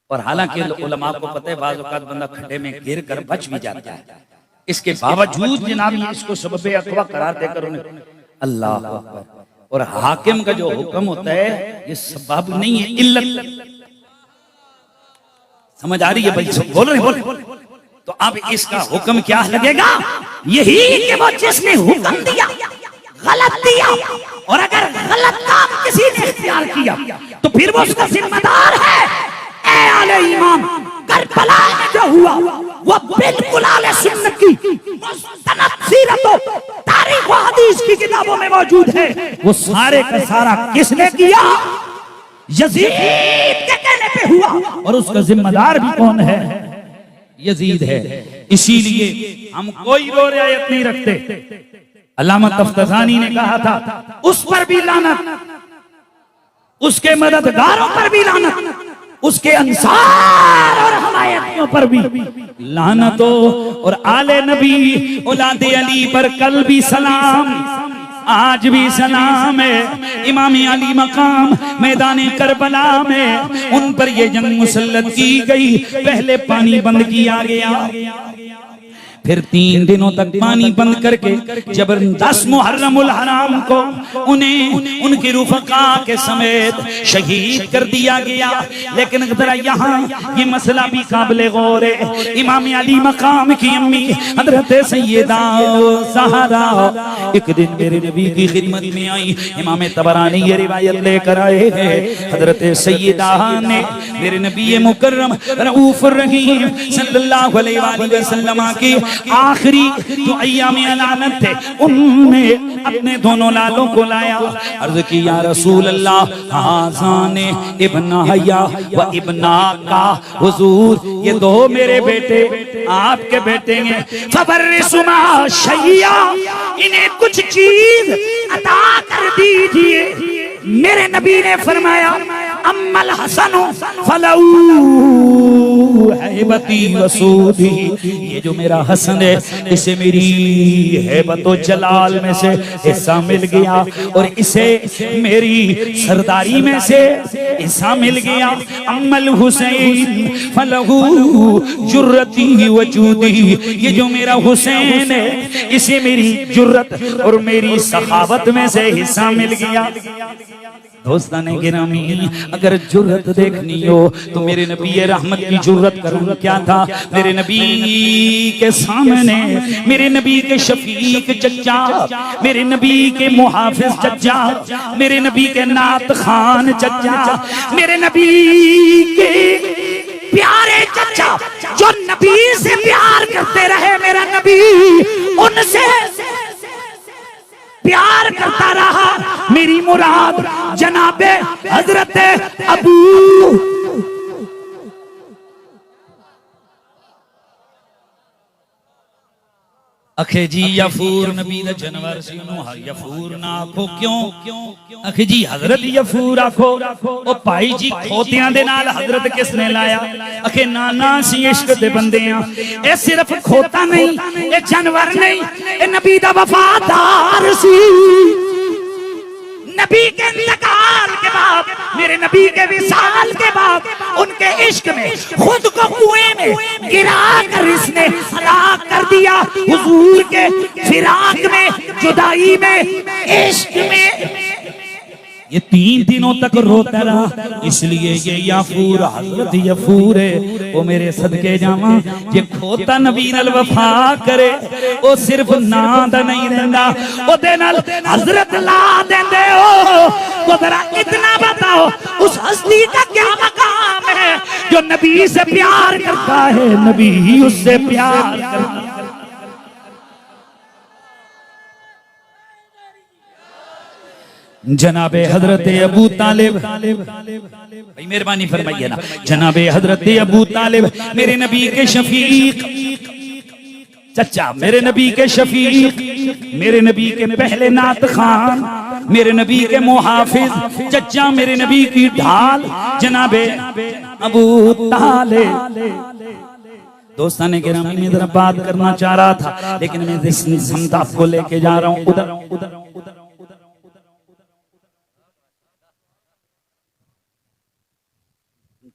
और हालांकि उलमा को पता है बाज़ औक़ात बंदा खड्डे में गिर कर बच भी जाता है, इसके बावजूद जनाब ये इसको सबब अक़वा करार देकर उन्हें अल्लाह अकबर। और हाकिम का जो हुक्म होता है ये सबब नहीं है, इल्लत। समझ आ रही है भाई? सब बोल रहे बोल। तो अब इसका हुक्म क्या लगेगा? यही कि वो जिसने हुक्म दिया गलत दिया, और अगर गलत काम किसी ने इख्तियार किया तो फिर वो उसका जिम्मेदार है। ए आले ईमान, करबला में जो हुआ वो बिल्कुल आले सुन्नत की मुस्तनद सीरत, तारीख व हदीस की किताबों में मौजूद है। वो सारे का सारा किसने किया? यजीद के कहने पे हुआ, और उसका जिम्मेदार भी कौन है? यजीद है। इसीलिए हम कोई रो रियायत नहीं रखते। अल्लामा तफ्ताज़ानी ने कहा था उस पर भी लानत, उसके मददगारों पर भी लानत, उसके अंसार और हमायतियों पर भी लानत हो, और आले नबी औलादे अली पर कल भी सलाम, आज भी सलाम है। इमाम अली मकाम मैदान करबला में उन पर ये जंग मुसल्लत की गई। पहले पानी बंद किया गया, फिर 3 दिनों तक पानी बंद करके जबरदस्त मुहर्रमुल हराम को उन्हें उनके रुफका के समेत शहीद कर दिया गया। लेकिन जरा यहाँ ये मसला भी काबिल गौर है। इमाम अली मकाम की अम्मी हजरत सैयदा ज़हरा एक दिन मेरे नबी की खिदमत में आई। इमाम तबरानी ये रिवायत लेकर आए हैं, हजरत सैयदा ने मेरे नबी मुकर्रम रऊफ रहीम सल्लल्लाहु अलैहि वसल्लम की आखिरी जो अय्याम अलानत थे उनमें अपने दोनों लालों को लाया। अर्ज की या रसूल अल्लाह, हाज़ाने इब्ना हया व इब्ना का, हुजूर ये दो मेरे बेटे आपके बेटे हैं। फबर्रिसुमा शैया, इन्हें कुछ चीज अता कर दीजिए। मेरे नबी ने फरमाया अम्मल हसनु फलऊ हैबती वसूदी, ये जो मेरा हसन है इसे मेरी हैबत व जलाल में से हिस्सा मिल गया और इसे मेरी सरदारी में से हिस्सा मिल गया। अम्मल हुसैन फलहू जुर्रती वजूदी, ये जो मेरा हुसैन है इसे मेरी जुर्रत और मेरी सखावत में से हिस्सा मिल गया। दोस्ताने गिरामी, अगर जुर्रत देखनी हो तो मेरे नबी रहमत की जुर्रत करूं क्या था। मेरे नबी के सामने मेरे नबी के शफीक चचा, मेरे नबी के मुहाफिज चचा, मेरे नबी के नात खान चचा, मेरे नबी के प्यारे चचा जो नबी से प्यार करते रहे, मेरा नबी उनसे प्यार करता रहा। मेरी मुराद जनाबे हजरत अबू अखे जी यफूर नबी दा जनवर सी नु यफूर ना आखो क्यों। अखे जी हजरत यफूर आखो। ओ भाई जी खोतियां दे नाल हजरत किसने लाया। अखे नाना सी इश्क दे बंदे आ। ए सिर्फ खोता नहीं, ए जानवर नहीं, ए नबी दा वफादार सी। नबी के इंतकाल के बाद, मेरे नबी के विसाल के बाद उनके इश्क में खुद को कुएं में गिरा कर इसने हलाक कर दिया। हुजूर के फिराक में, जुदाई में, इश्क में ये 3 दिनों तक रोता रहा। इसलिए ये याफूर हजरत यफूर है। वो मेरे सदके जावा, ये खोता नबी नाल वफा करे वो सिर्फ ना दा नहीं रहंदा, ओदे नाल हजरत ला देंदे हो। तो जरा इतना बताओ उस हस्ती का क्या मकाम है जो नबी से प्यार करता है, नबी उससे प्यार करता है। जनाबे हजरत अबू तालिब, भाई मेहरबानी फरमाइए ना, जनाबे हजरत अबू तालिब मेरे नबी के शफीक चचा, मेरे नबी के शफीक, मेरे नबी के पहले नात खान, मेरे नबी के मुहाफिज चचा, मेरे नबी की ढाल जनाबे अबू तालिब। दोस्ताने गिरामी में जरा बात करना चाह रहा था लेकिन मैं जिस समत आपको लेके जा रहा हूँ उधर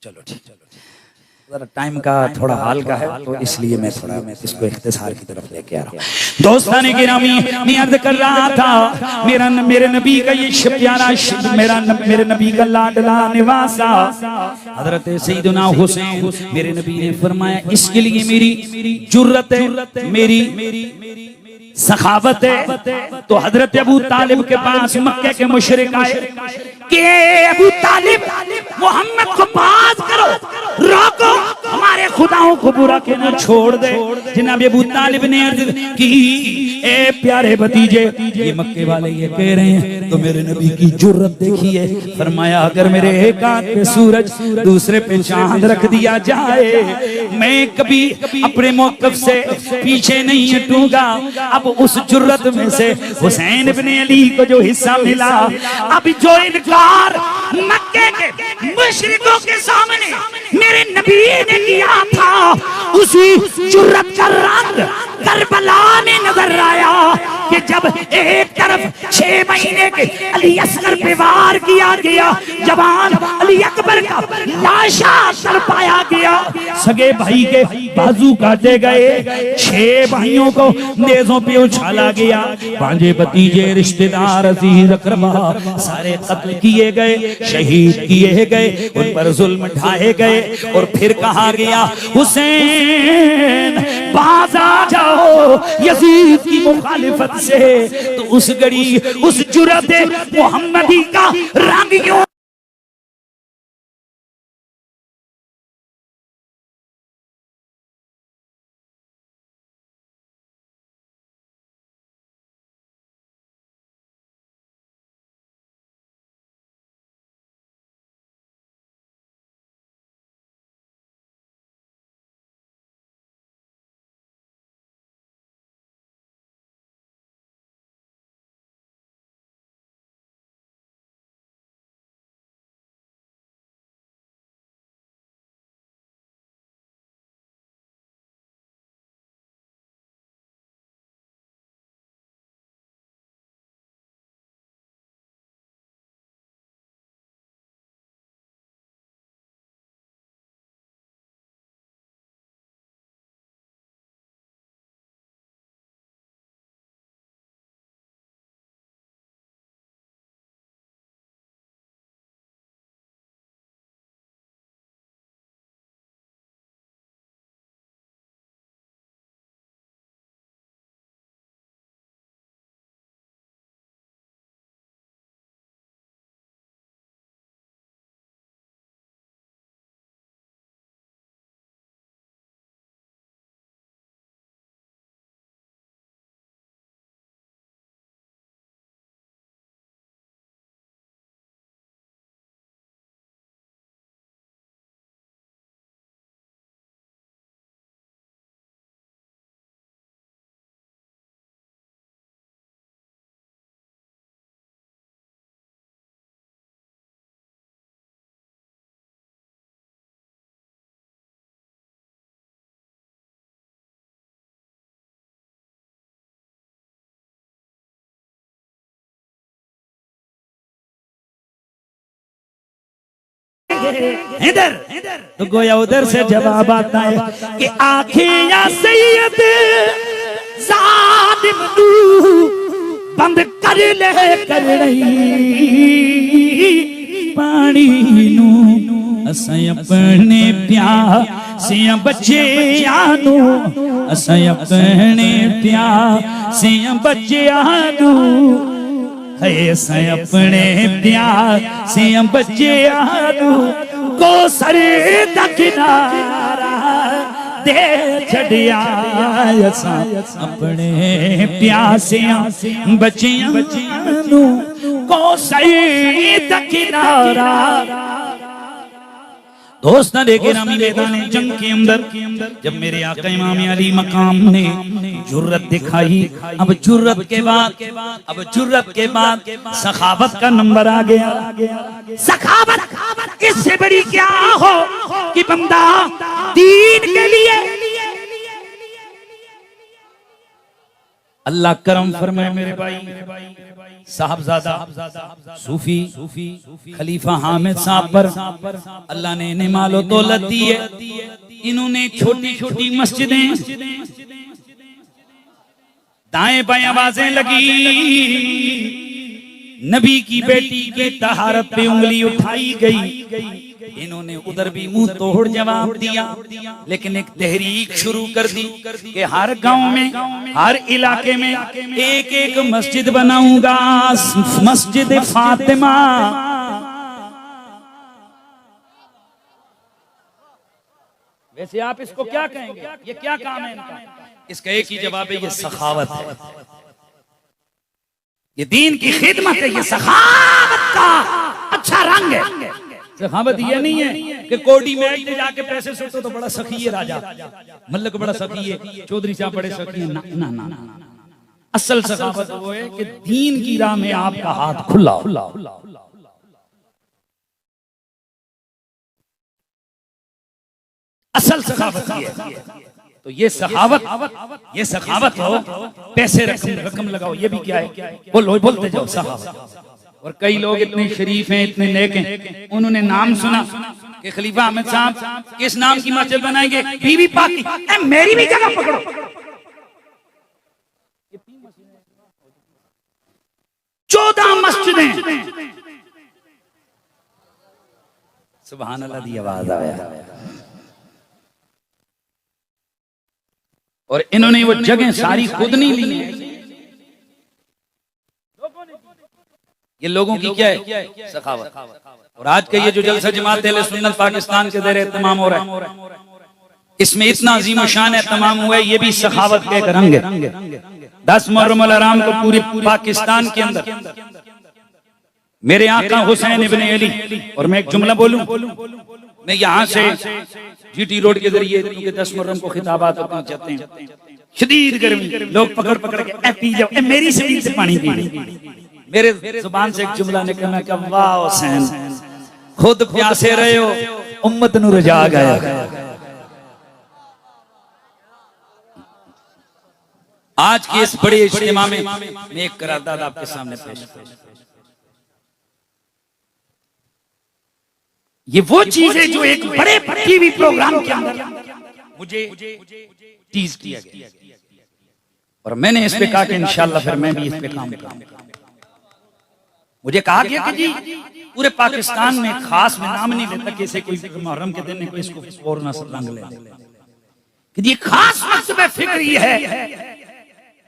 चलो ठीक, जरा टाइम का थोड़ा हाल का है तो इसलिए मैं थोड़ा इसको इख्तिसार की तरफ लेके आ रहा हूँ। दोस्ताने गिरामी मैं अर्ज कर रहा था मेरे नबी का ये प्यारा मेरे नबी का लाडला निवासा हजरत सैयदना हुसैन, मेरे नबी ने फरमाया इसके लिए मेरी जुर्रत है, मेरी सखावत है। तो हजरत अबू तालिब के पास मक्के के मुशरिक आए कि अबू तालिब मोहम्मद को बात करो, रोको, हमारे खुदाओं को बुरा कहना छोड़ दे। जनाब अबू तालिब ने अर्ज की ए प्यारे भतीजे, ये मक्के वाले ये कह रहे हैं तो मेरे नबी की जुर्रत देखिए। फरमाया अगर मेरे एक आंख पे सूरज दूसरे पे चांद रख दिया जाए मैं कभी अपने मौकफ से पीछे नहीं हटूंगा। अब उस जुर्रत में से हुसैन इब्ने अली को जो हिस्सा मिला, अब जो इनकार मक्के के मुशरिकों के सामने मेरे नबी ने किया था उसी जुर्रत का रंग करबला में नजर आया कि जब एक तरफ 6 महीने के अली असगर पे वार किया गया, जवान अली अकबर का लाशा सर पाया गया, सगे भाई के बाजू काटे गए, 6 भाइयों को नेज़ों पे उछाला गया, भांजे भतीजे रिश्तेदार अजीज अकरबा सारे कत्ल किए गए, शहीद किए गए, उन पर जुल्म ढाए गए। और फिर कहा गया हुसैन बाज आ जाओ यजीद की मुखालिफत से। तो उस घड़ी उस जुर्रत मोहम्मदी का रंग यूं इधर तो गोया उधर से जवाब आता है कि आंखें या सैयद जालिम नू बंद कर ले कर रही पानी नू असां अपने प्यासियां बच्चे आनू असां अपने प्यासियां बच्चे आनू है असां अपने प्यासियां बच्चे आनू को सरे दा किनारा दे छड़िया असां अपने प्यासियां बच्चियां नू को सरे दा किनारा। दोस्त लेकिन मैदान जंग के अंदर जब मेरे आका इमाम अली मकाम ने जुर्रत दिखाई, अब जुर्रत के बाद सखावत का नंबर आ गया। सखावत इससे बड़ी क्या हो कि बंदा दीन के लिए अल्लाह करम फरमाए। मेरे भाई साहबजादा सूफी खलीफा हामिद साहब पर अल्लाह ने इन्हें मालो दौलत दी है। इन्होंने छोटी छोटी मस्जिदें, दाएं बाएं आवाजें लगी, नबी की बेटी की तहारत पे उंगली उठाई गई। इन्होंने उधर भी मुंह तोड़ जवाब दिया, लेकिन एक तहरीक शुरू कर दी कि हर गांव में, हर इलाके में एक एक मस्जिद बनाऊंगा, मस्जिद फातिमा। वैसे आप इसको क्या कहेंगे? ये क्या काम है इनका? इसका एक ही जवाब है, ये सखावत है, ये दीन की खिदमत है, ये सखावत का अच्छा रंग है। सखावत ये नहीं है कि कोडी में जाके पैसे सुटो तो बड़ा सखी है राजा, मल्लक बड़ा सखी है, चौधरी साहब बड़े सखी है। ना ना ना, असल सखावत वो है कि दीन की राह में आपका हाथ खुला। असल सखावत ये है। तो ये सखावत हो, पैसे रकम लगाओ, ये भी क्या है? बोलते जाओ सखावत। और कई लोग इतने शरीफ हैं, इतने नेक हैं, उन्होंने नाम सुना कि खलीफा अहमद साहब किस नाम की मस्जिद बनाएंगे? बीबी पाक की। मेरी भी जगह पकड़ो। 14 मस्जिदें। सुभान अल्लाह दी आवाज आया। और इन्होंने वो जगह सारी खुद नहीं ली है, ये लोगों की क्या है? सखावत। और आज का ये जो जलसा जमात अहले सुन्नत पाकिस्तान के ज़रिए तमाम हो रहा है, इसमें इतना अजीम शान है तमाम हुआ है, ये भी सखावत का एक रंग है। 10 मुहर्रम अल हराम को पूरे पाकिस्तान के अंदर मेरे आका हुसैन इब्न अली, और मैं एक जुमला बोलूं, मैं यहाँ से जीटी रोड के जरिए 10 मुहर्रम को खिताबात पहुंचाते हैं। शदीद गर्मी, लोग पकड़ के पी जाओ, मेरी शरीर से पानी पी। मेरे जुबान से एक जुमला निकला, मैं कहा वाह हुसैन, खुद प्यासे रहे हो, उम्मत नू रजा गया। आज के इस बड़े इज्तिमा में मैं एक करारदाद आपके सामने पेश करूं। ये वो चीज है जो एक बड़े टीवी प्रोग्राम के अंदर मुझे टीज किया गया, और मैंने इस पे कहा कि इंशाल्लाह फिर मैं भी इस पे काम करूंगा। मुझे कहा गया कि जी पूरे पाकिस्तान में खास में नाम नहीं लेता कि इसे कोई मुहर्रम के दिन कोई इसको और ना रंग ले, कि ये खास मकसद फिक्री है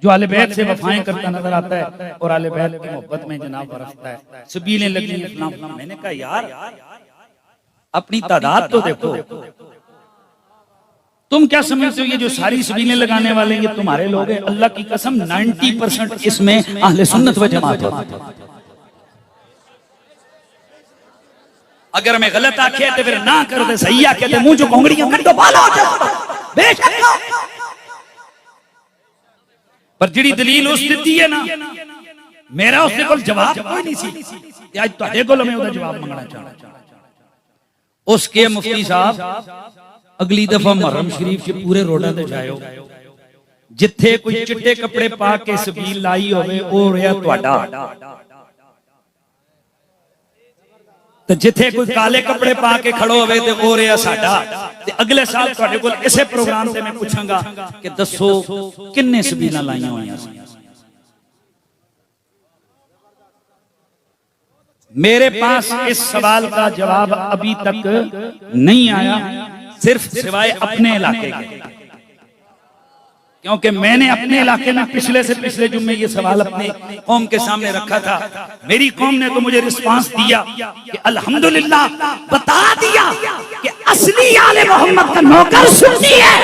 जो आले बैत से वफाएं करता नजर आता है और आले बैत की मोहब्बत में जनाब बरसता है, सबीलें लगी हैं। मैंने कहा यार अपनी तादाद तो देखो, तुम क्या समझते हो ये जो सारी सबीलें लगाने वाले ये तुम्हारे लोग हैं? अल्लाह की कसम 90% इसमें अहले सुन्नत व जमात है। अगर मैं गलत आखे तो फिर ना कर दे, सही आखे तो मुंह जो कोंगड़ियां कर दो बालो बेशक। पर जिहड़ी दलील उस दी है ना, मेरा उसके कोल जवाब कोई नहीं सी, आज तुहाडे कोल मैं ओदा जवाब मंगना चाहना। उसके मुफ्ती साहब अगली दफा मुहर्रम शरीफ के पूरे रोडा ते जाओ, जिथे कोई चिट्टे कपड़े पा के सबील लाई होवे ओ रहा तुहाडा। ਤੇ ਜਿੱਥੇ ਕੋਈ ਕਾਲੇ ਕੱਪੜੇ ਪਾ ਕੇ ਖੜੋ ਹੋਵੇ ਤੇ ਉਹ ਰਿਹਾ ਸਾਡਾ। ਤੇ ਅਗਲੇ ਸਾਲ ਤੁਹਾਡੇ ਕੋਲ ਇਸੇ ਪ੍ਰੋਗਰਾਮ ਤੇ ਮੈਂ ਪੁੱਛਾਂਗਾ ਕਿ ਦੱਸੋ ਕਿੰਨੇ ਸਬੀਲਾਂ ਲਾਈਆਂ ਹੋਈਆਂ ਸੀ। मेरे पास इस सवाल का जवाब अभी तक नहीं आया, सिर्फ सिवाय अपने इलाके के, क्योंकि मैंने अपने इलाके में पिछले से पिछले जुम्मे ये सवाल अपने कौम के सामने रखा था। मेरी कौम ने तो मुझे रिस्पांस दिया कि अल्हम्दुलिल्लाह बता दिया कि असली आले मोहम्मद का नौकर सुन्नी है।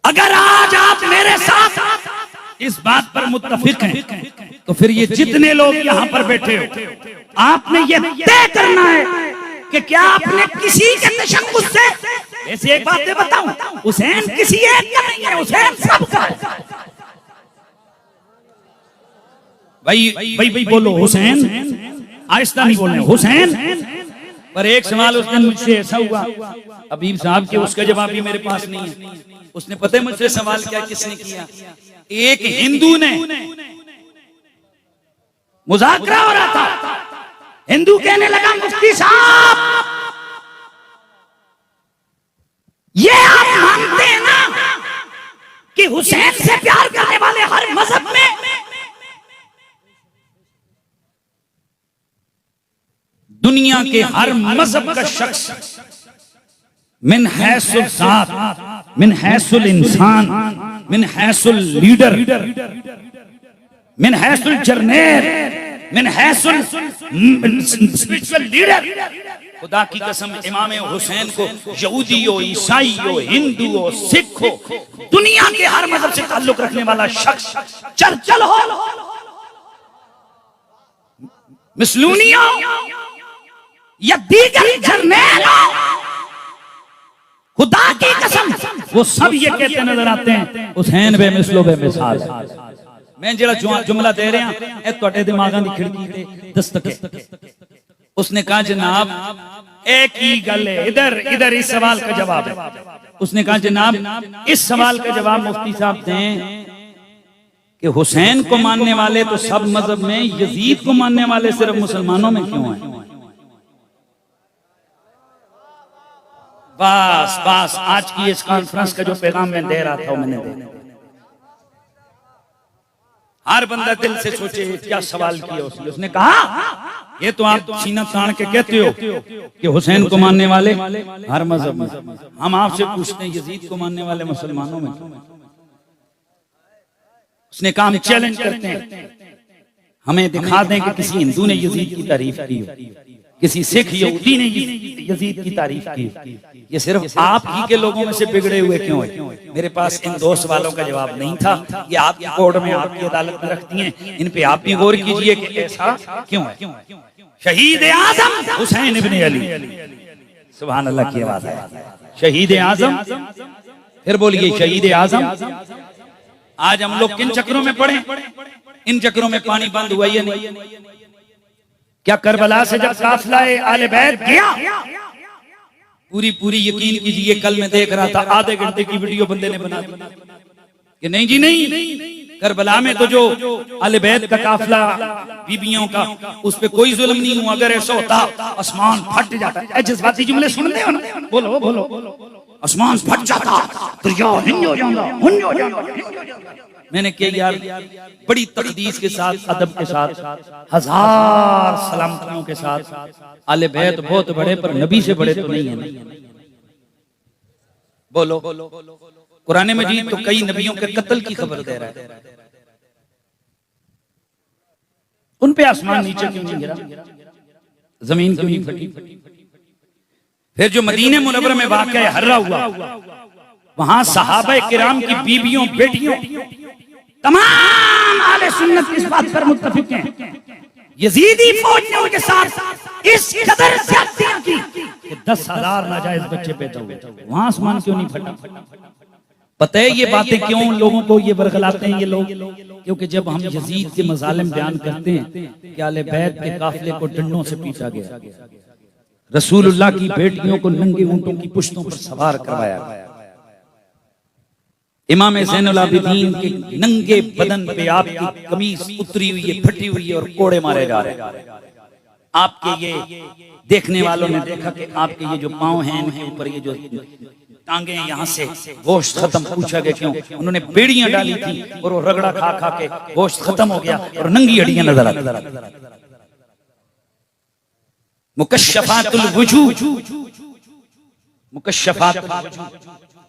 अगर आज आप मेरे साथ इस बात पर मुत्तफिक हैं तो फिर ये जितने लोग यहाँ पर बैठे हो, आपने ये तय करना है कि क्या आपने किसी के तशक्कुस से, ऐसी एक बात मैं बताऊं, हुसैन किसी एक का नहीं है, हुसैन सबका है। भाई बोलो हुसैन, आहिस्ता नहीं बोलना, हुसैन। पर एक सवाल उस दिन मुझसे ऐसा हुआ, अबीब साहब के, उसका जवाब भी मेरे पास नहीं है। उसने पता है मुझसे सवाल क्या किसने किया? एक हिंदू ने, मुज़ाकरा हो रहा था, हिंदू कहने लगा मुफ्ती साहब ये आप मानते हैं ना कि हुसैन से प्यार करने वाले हर मजहब में दुनिया के हर मजहब का शख्स मिन हैसुल ज़ात, मिन हैसुल इंसान, मिन हैसुल लीडर, मिन हैसुल जर्नैल, मिन हैसुल स्पिरिचुअल लीडर, खुदा की कसम इमाम हुसैन को यहूदी हो, ईसाई हो, हिंदू हो, सिख हो, दुनिया के हर मजहब से ताल्लुक रखने वाला शख्स, चर्चिल हो, मुसोलिनी हो या दीगर जर्नैल हो, खुदा की कसम वो सब ये कहते नजर आते हैं हुसैन बेमिसलो बेमिसाल। मैं जरा जुमला दे रहा ए ਤੁਹਾਡੇ ਦਿਮਾਗਾਂ ਦੀ खिड़की ते दस्तक है। उसने कहा जनाब एक ही गल है, इधर इस सवाल का जवाब है। उसने कहा जनाब इस सवाल का जवाब मुफ्ती साहब दें कि हुसैन को मानने वाले तो सब मजहब में, यजीद को मानने वाले सिर्फ मुसलमानों में क्यों हैं? बस आज की इस कॉन्फ्रेंस का जो पैगाम मैं दे रहा था मैंने दे, हर बंदा दिल से सोचे क्या सवाल किया उसने। उसने कहा ये तो आप सीना तान के कहते हो कि हुसैन को मानने वाले हर मजहब में, हम आपसे पूछते हैं यजीद को मानने वाले मुसलमानों में। उसने कहा हम चैलेंज करते हैं, हमें दिखा दें कि किसी हिंदू ने यजीद की तारीफ की हो, किसी सिख यहूदी ने यजीद की तारीफ की। ये सिर्फ आप ही के लोगों में से बिगड़े हुए क्यों है? मेरे पास इन दो सवालों का जवाब नहीं था। ये आपकी कोर्ट में, आपकी अदालत में रखती हैं, इन पे आप भी गौर कीजिए कि ऐसा क्यों है। शहीद आजम हुसैन इब्ने अली, सुभान अल्लाह की आवाज है। शहीद आजम, फिर बोलिए शहीद आजम। आज हम लोग किन चक्रों में पड़े? इन चक्रों में पानी बंद हुआ ही नहीं। क्या करबला से जब काफिला आले बैत गया, पूरी यकीन कीजिए, कल मैं देख रहा था आधे घंटे की वीडियो बंदे ने बना दी कि नहीं जी नहीं, करबला में तो जो आले बैत का काफिला बीबियों का, उस पे कोई जुल्म नहीं हुआ। अगर ऐसा होता आसमान फट जाता। जज्बाती जुमले सुनते हो ना, बोलो बोलो, आसमान फट जाता, दरिया हिंज हो जाता। मैंने किया यार बड़ी तकदीस के साथ, अदब के साथ, हजार सलामतियों के साथ, आले बैत बहुत बड़े पर नबी से बड़े तो नहीं है। बोलो, कुरान मजीद तो कई नबियों के कत्ल की खबर दे रहा है। उन पे आसमान नीचे क्यों नहीं गिरा, जमीन क्यों नहीं फटी? फिर जो मदीने मुनव्वरा में वाक़या हर्रा हुआ, वहां सहाबा किराम की बीबियों, बेटियों, तमाम आले सुन्नत इस बात पर मुत्तफिक हैं, यजीदी फौज ने उनके साथ इस कदर ज्यादतियां की कि 10,000 नाजायज बच्चे पैदा हुए। वहां आसमान क्यों नहीं फटा? पता है ये बातें क्यों लोगों को ये बरगलाते हैं ये लोग? क्योंकि जब हम यजीद के मजालिम बयान करते हैं कि आले बैत के काफिले को डंडों से पीटा गया, रसूलुल्लाह की बेटियों को नंगे ऊंटों की पुश्तों पर सवार करवाया, इमाम ज़ैनुल आबिदीन के नंगे बदन पे आपकी कमीज उतरी हुई है, फटी हुई है और कोड़े मारे जा रहे हैं। आपके ये देखने वालों ने देखा कि आपके ये जो पांव हैं इनके ऊपर ये जो टांगे हैं, यहाँ से गोश्त खत्म। पूछा गया क्यों? उन्होंने बेड़ियां डाली थी और वो रगड़ा खा खा के गोश्त खत्म हो गया और नंगी हड्डियां नजर आती। मुकश्शफातुल वजूह, मुकश्शफातुल वजूह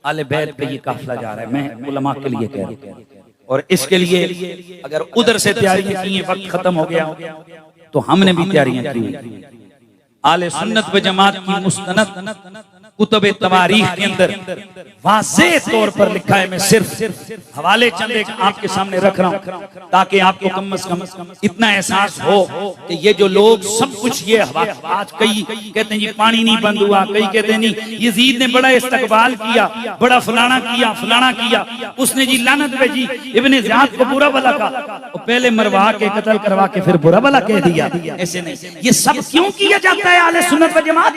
आले बैत पे ये काफिला जा रहा है। मैं उलमा के लिए कह रहा हूं और इसके लिए अगर उधर से तैयारियां की, वक्त खत्म हो गया तो हमने भी तैयारियां की। आले सुन्नत व जमात की मुस्तनद कुतुब तवारीख के अंदर वाज़ेह तौर पर लिखा है। मैं सिर्फ हवाले चंद एक आपके सामने रख रहा हूं ताकि आपको कम से कम इतना एहसास हो कि ये जो लोग सब कुछ ये आज कई कहते हैं जी पानी नहीं बंद हुआ, कई कहते हैं नहीं यजीद ने बड़ा इस्तकबाल किया, बड़ा फलाना किया, उसने जी लानत पे जी इब्ने ज़ियाद को बुरा भला कहा, तो पहले मरवा के कत्ल करवा के फिर बुरा भला कह दिया। ऐसे नहीं, ये सब क्यों किया जाता है आले सुन्नत व जमात?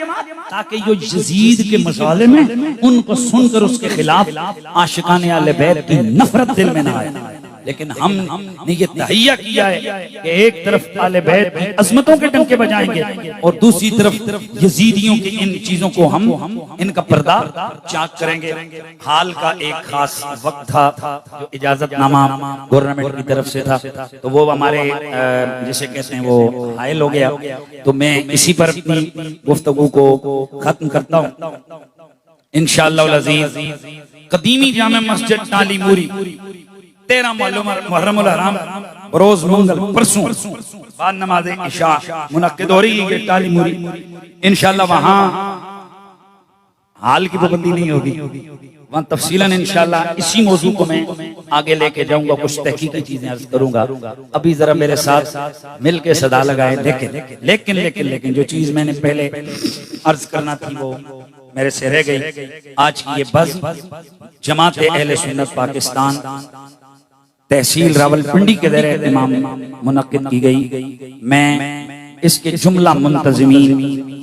ताकि जो यजीद के मसाले में उनको सुनकर उसके खिलाफ आशिकाने आले बैत की नफरत दिल में ना आए। लेकिन हमने ये तहैया किया है कि एक तरफ आले बैत की अजमतों के डंके बजाएंगे और दूसरी तरफ यजीदियों की इन चीजों को हम इनका पर्दा चाक करेंगे। हाल का एक खास वक्त था जो इजाजतनामा गवर्नमेंट की तरफ से था, तो वो हमारे जिसे कहते हैं वो हायल हो गया। तो मैं इसी पर अपनी गुफ्तगू को खत्म करता हूँ इंशाअल्लाह अज़ीज़। कदीमी जामे मस्जिद तालीमूरी 13 मुहर्रमुल हराम रोज मंगल परसों बाद नमाज इशा मुनक्किद हो रही है तालीमूरी। इंशाअल्लाह वहां हाल की पाबंदी नहीं होगी, वहां तफसीलन इंशाअल्लाह इसी मौजू को मैं आगे लेके जाऊंगा, कुछ तहकीकी चीजें अर्ज करूंगा। अभी जरा मेरे साथ मिलके सदा लगाए। लेकिन जो चीज मैंने पहले अर्ज करना थी वो मेरे से रह गई। आज की ये बज़्म जमात अहले सुन्नत पाकिस्तान तहसील रावलपिंडी के ज़रिए इमाम मुनक्किद की गई। मैं इसके जुमला मुंतज़िमीन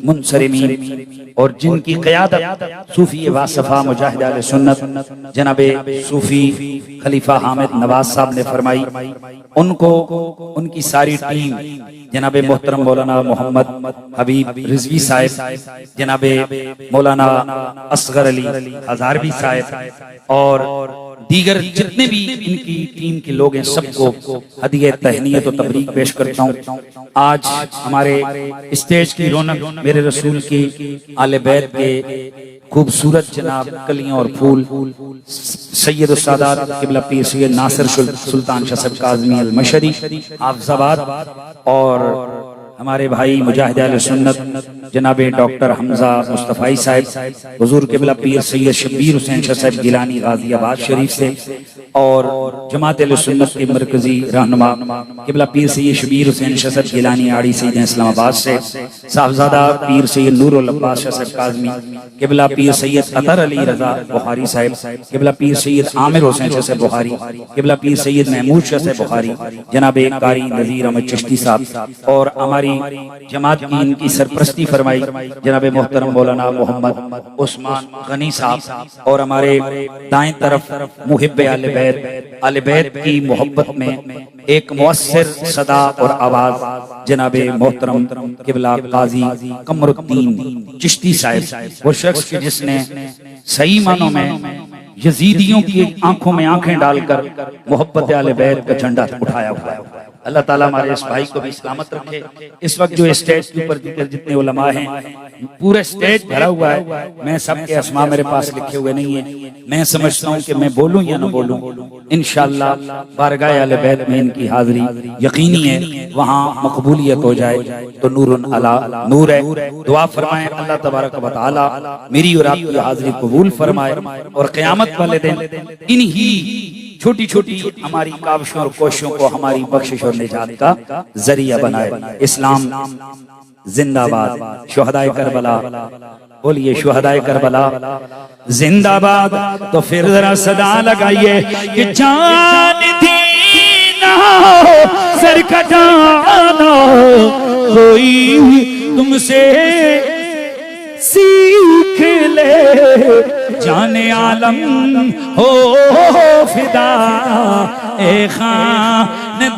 मुनसरिमीन और जिनकी क़यादत सूफी वासफ़ा मुजाहिद अहले सुन्नत जनाबे सूफी खलीफा हामिद नवाज साहब ने फरमाई, उनको उनकी सारी टीम जनाबे मोहतरम मौलाना मोहम्मद हबीब रिजवी साहब, जनाबे मौलाना असगर अली हजारवी साहब और दीगर जितने भी इनकी टीम के लोग हैं सबको हदिया तहनीयत और तबरीक पेश करता हूँ। आज हमारे स्टेज की रौनक मेरे रसूल की आले बैत के खूबसूरत जनाब कलियां और फूल सैयद सादात किबला पीर सैयद नासिर सुल्तान शाह साहब काज़मी अल मशरी हाफिज़ाबाद और हमारे भाई मुजाहिद अहले सुन्नत जनाबे डॉक्टर हमजा मुस्तफ़ाई साहब, हुजूर किबला पीर सैयद शब्बीर हुसैन शाह साहब गिलानी गाजियाबाद शरीफ से और जमात अहले सुन्नत के मरकजी रहनुमा किबला पीर सैयद शब्बीर हुसैन शाह साहब गिलानी आड़ी सैयद इस्लामाबाद से, साहबजादा पीर सैयद नूरुल अब्बास शाह साहब काज़मी किबला पीर सैयद अतर अली रजा बुखारी साहब, किबला पीर सैयद आमिर हुसैन शाह साहब बुखारी, किबला पीर सैयद महमूद शाह साहब बुखारी, जनाबे कारी नज़ीर अहमद चिश्ती साहब और हमारी जमात की इनकी सरपरस्ती फरमाई जनाबे मोहतरम मौलाना मोहम्मद उस्मान गनी साहब और हमारे दाएं तरफ मुहिब्बे आले बैत की मोहब्बत में एक मुअस्सिर सदा और आवाज जनाबे मोहतरम किबला काजी कमरुद्दीन चिश्ती साहब, वो शख्स जिसने सही मानों में यजीदियों की आंखों में आंखें डालकर मोहब्बत आले बैत का झंडा उठाया हुआ है। अल्लाह ताला हमारे इस भाई को भी सलामत रखे। इस वक्त जो स्टेज के ऊपर जितने उलमा हैं पूरा स्टेज भरा हुआ है, मैं सबके अस्मा मेरे पास लिखे हुए नहीं है। मैं समझता हूँ कि मैं बोलूं या न बोलूं, इंशाअल्लाह बारगाह आले बैत में इनकी हाजिरी यकीनी है, वहाँ मकबूलियत हो जाए तो नूरुन अला नूर है। दुआ फरमाएं अल्लाह तबारक व तआला मेरी और आपकी हाजिरी कबूल फरमाए और क़यामत वाले दिन इन्हीं छोटी छोटी हमारी काविशों और कोशिशों को हमारी बख्शिश और निजात का जरिया बनाए। इस्लाम जिंदाबाद, शुहदाए करबला बोलिए, शुहदाए करबला जिंदाबाद। तो फिर जरा सदा लगाइए कि जान दी ना सर कटाना कोई तुमसे सीख ले, जाने आलम हो फिदा ए खानदान